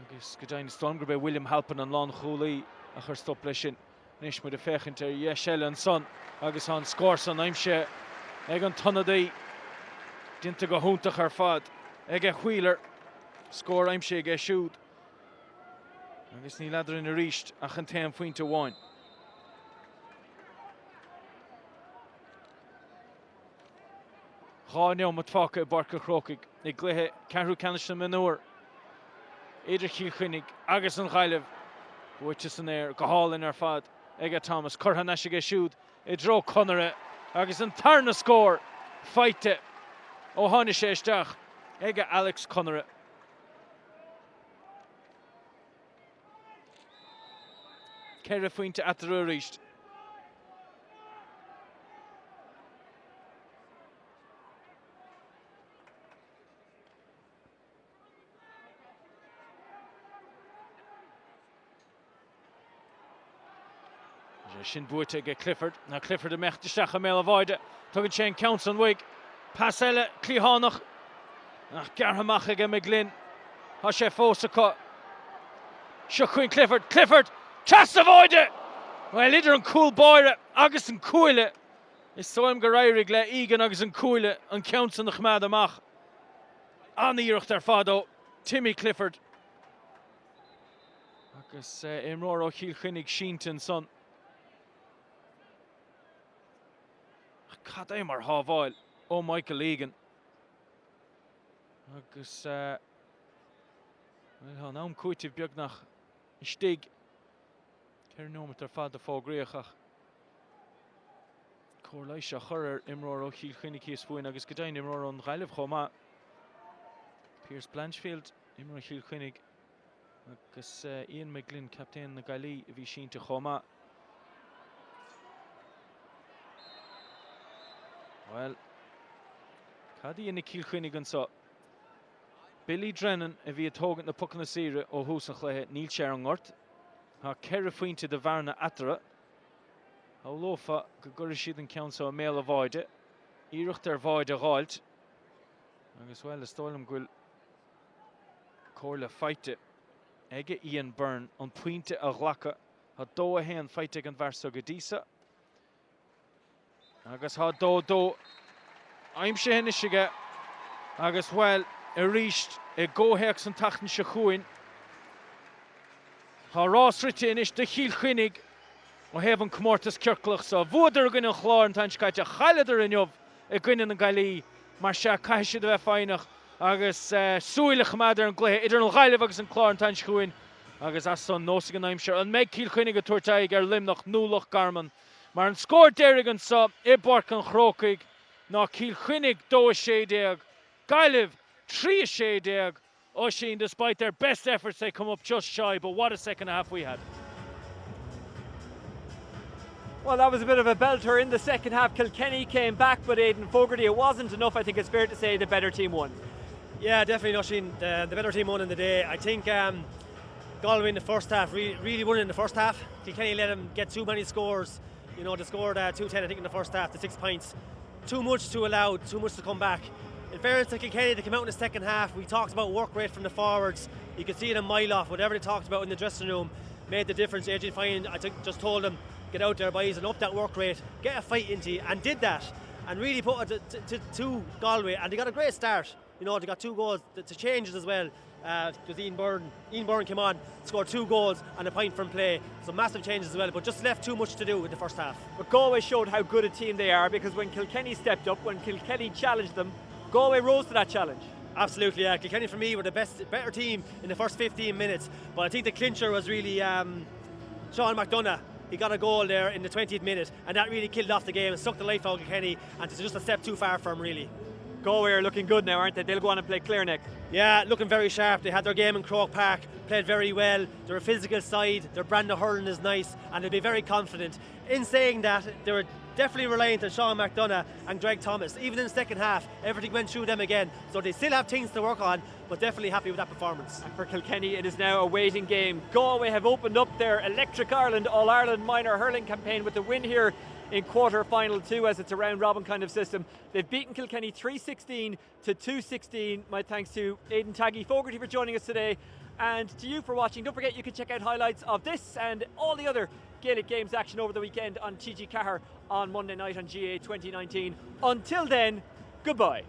Agus Gaillimh stronger by William Halpin and Lawn Chuli. Achar stop leshin. Nish with the fechinter Yeshel and son. Agus han scores on Imshe. Egan Tonadi. Dinta go hunta her fad. Ege Wheeler. Score Imshe ge shoot. Agus ni ladder in the reached. Achan 10 point to 1. Cháneo Matfaka Barca Chrócaigh. Nig Cluiche Ceathrú Ceannais Mionúr. Idir Cill Chainnigh. Agus an Gaillimh. Which is in there. Gahal in her fad. Ega Thomas. Curhan Ashige shoot. Idro Connor. Agus an Tarna score. Fight it. O'Hanish Eshtach. Ega Alex Connor. Kerry Fuinte at the reached. Shin Buite get Clifford. Now Clifford the Mech de Stacha Melavoide. Tuggin Shane counts on Wig. Passella Clihanach. Garhamach again McGlynn. Hashe Fosaka. Shuquin Clifford. Clifford. Chassavoide. Well, Lider and Cool Boyre. Agus and Coile. Is Soem Garairig le Egan Agus and Coile. And counts on the Chmada Mach. On the Yerch der Fado. Timmy Clifford. Agus Imroro Cill Chainnigh Sheenton son. Cadé mar Havail. Oh, Michael Egan. Agus well, now Cuitive Biognach Stig. Kernometer Fad the Fogriachach. Corlaisha Horror Imroro Cill Chainnigh Spoon Agus Gadain Imroro on Gaillimh Choma. Pierce Blanchfield Imroro Cill Chainnigh. Agus Ian McGlynn captain the Gaillimh Vishin to Choma. Well, Caddy in the Cill Chainnigh and so Billy Drennan, if he had togen the puck in the series, or who's a Neil Sherringort, ha Kerry Fuinte the Varna Attra, how Lofa, Gugurishid and Council a male avoid it, Irach der void a halt, as well as Stolem Gul Corla fight it, Ege Ian Byrne on Puinte a Glaka, ha Doa hand fight against Varsogadisa. Agus ha do I'm Shehenishiga Agus well reached a go hex and tachten Shachuin ha Ross Ritinish the Cill Chainnigh or heaven Comortis Kirklach so Voder Gunn Chlor and Tanchkaja Halader in Yov a Gunn and Gali Marsha Kaishid of Fainach Agus Suilich Mader and Gleh Idernal Gaillimh and Chlor and Tanchchuin Agus Asson Nosigan I'm sure and make Cill Chainnigh a Tortaig Limnach Nulach Garman. Maar een score Derrigan sa Barc and Chrócaigh. Na Cill Chainnigh do a Shadeg. Gaillimh 3 Shadeg. Oisín, despite their best efforts, they come up just shy. But what a second half we had. Well, that was a bit of a belter in the second half. Kilkenny came back, but Aidan Fogarty, it wasn't enough. I think it's fair to say the better team won. Yeah, definitely, Oisín. The better team won in the day. I think Galway in the first half really won in the first half. Kilkenny let them get too many scores. You know, they scored 2-10, I think, in the first half, the 6 points. Too much to allow, too much to come back. In fairness to Kilkenny, they came out in the second half. We talked about work rate from the forwards. You could see it a mile off. Whatever they talked about in the dressing room made the difference. Adrian Fine, I think, just told them, get out there, boys, and up that work rate. Get a fight into you, and did that. And really put it to Galway. And they got a great start. You know, they got 2 goals to changes as well. Because Ian Byrne came on, scored 2 goals and a point from play. So massive changes as well, but just left too much to do in the first half. But Galway showed how good a team they are, because when Kilkenny stepped up, when Kilkenny challenged them, Galway rose to that challenge. Absolutely, yeah. Kilkenny for me were the better team in the first 15 minutes. But I think the clincher was really Sean McDonough. He got a goal there in the 20th minute, and that really killed off the game and sucked the life out of Kilkenny, and it's just a step too far for him, really. Galway are looking good now, aren't they? They'll go on and play Clare next. Yeah, looking very sharp. They had their game in Croke Park, played very well. They're a physical side, their brand of hurling is nice, and they'll be very confident. In saying that, they were definitely reliant on Sean McDonough and Greg Thomas. Even in the second half, everything went through them again. So they still have things to work on, but definitely happy with that performance. And for Kilkenny, it is now a waiting game. Galway have opened up their Electric Ireland All-Ireland minor hurling campaign with the win here in quarter-final 2, as it's a round-robin kind of system. They've beaten Kilkenny 3-16 to 2-16. My thanks to Aidan Taggy Fogarty for joining us today, and to you for watching. Don't forget, you can check out highlights of this and all the other Gaelic Games action over the weekend on TG Cahir on Monday night on GAA 2019. Until then, goodbye.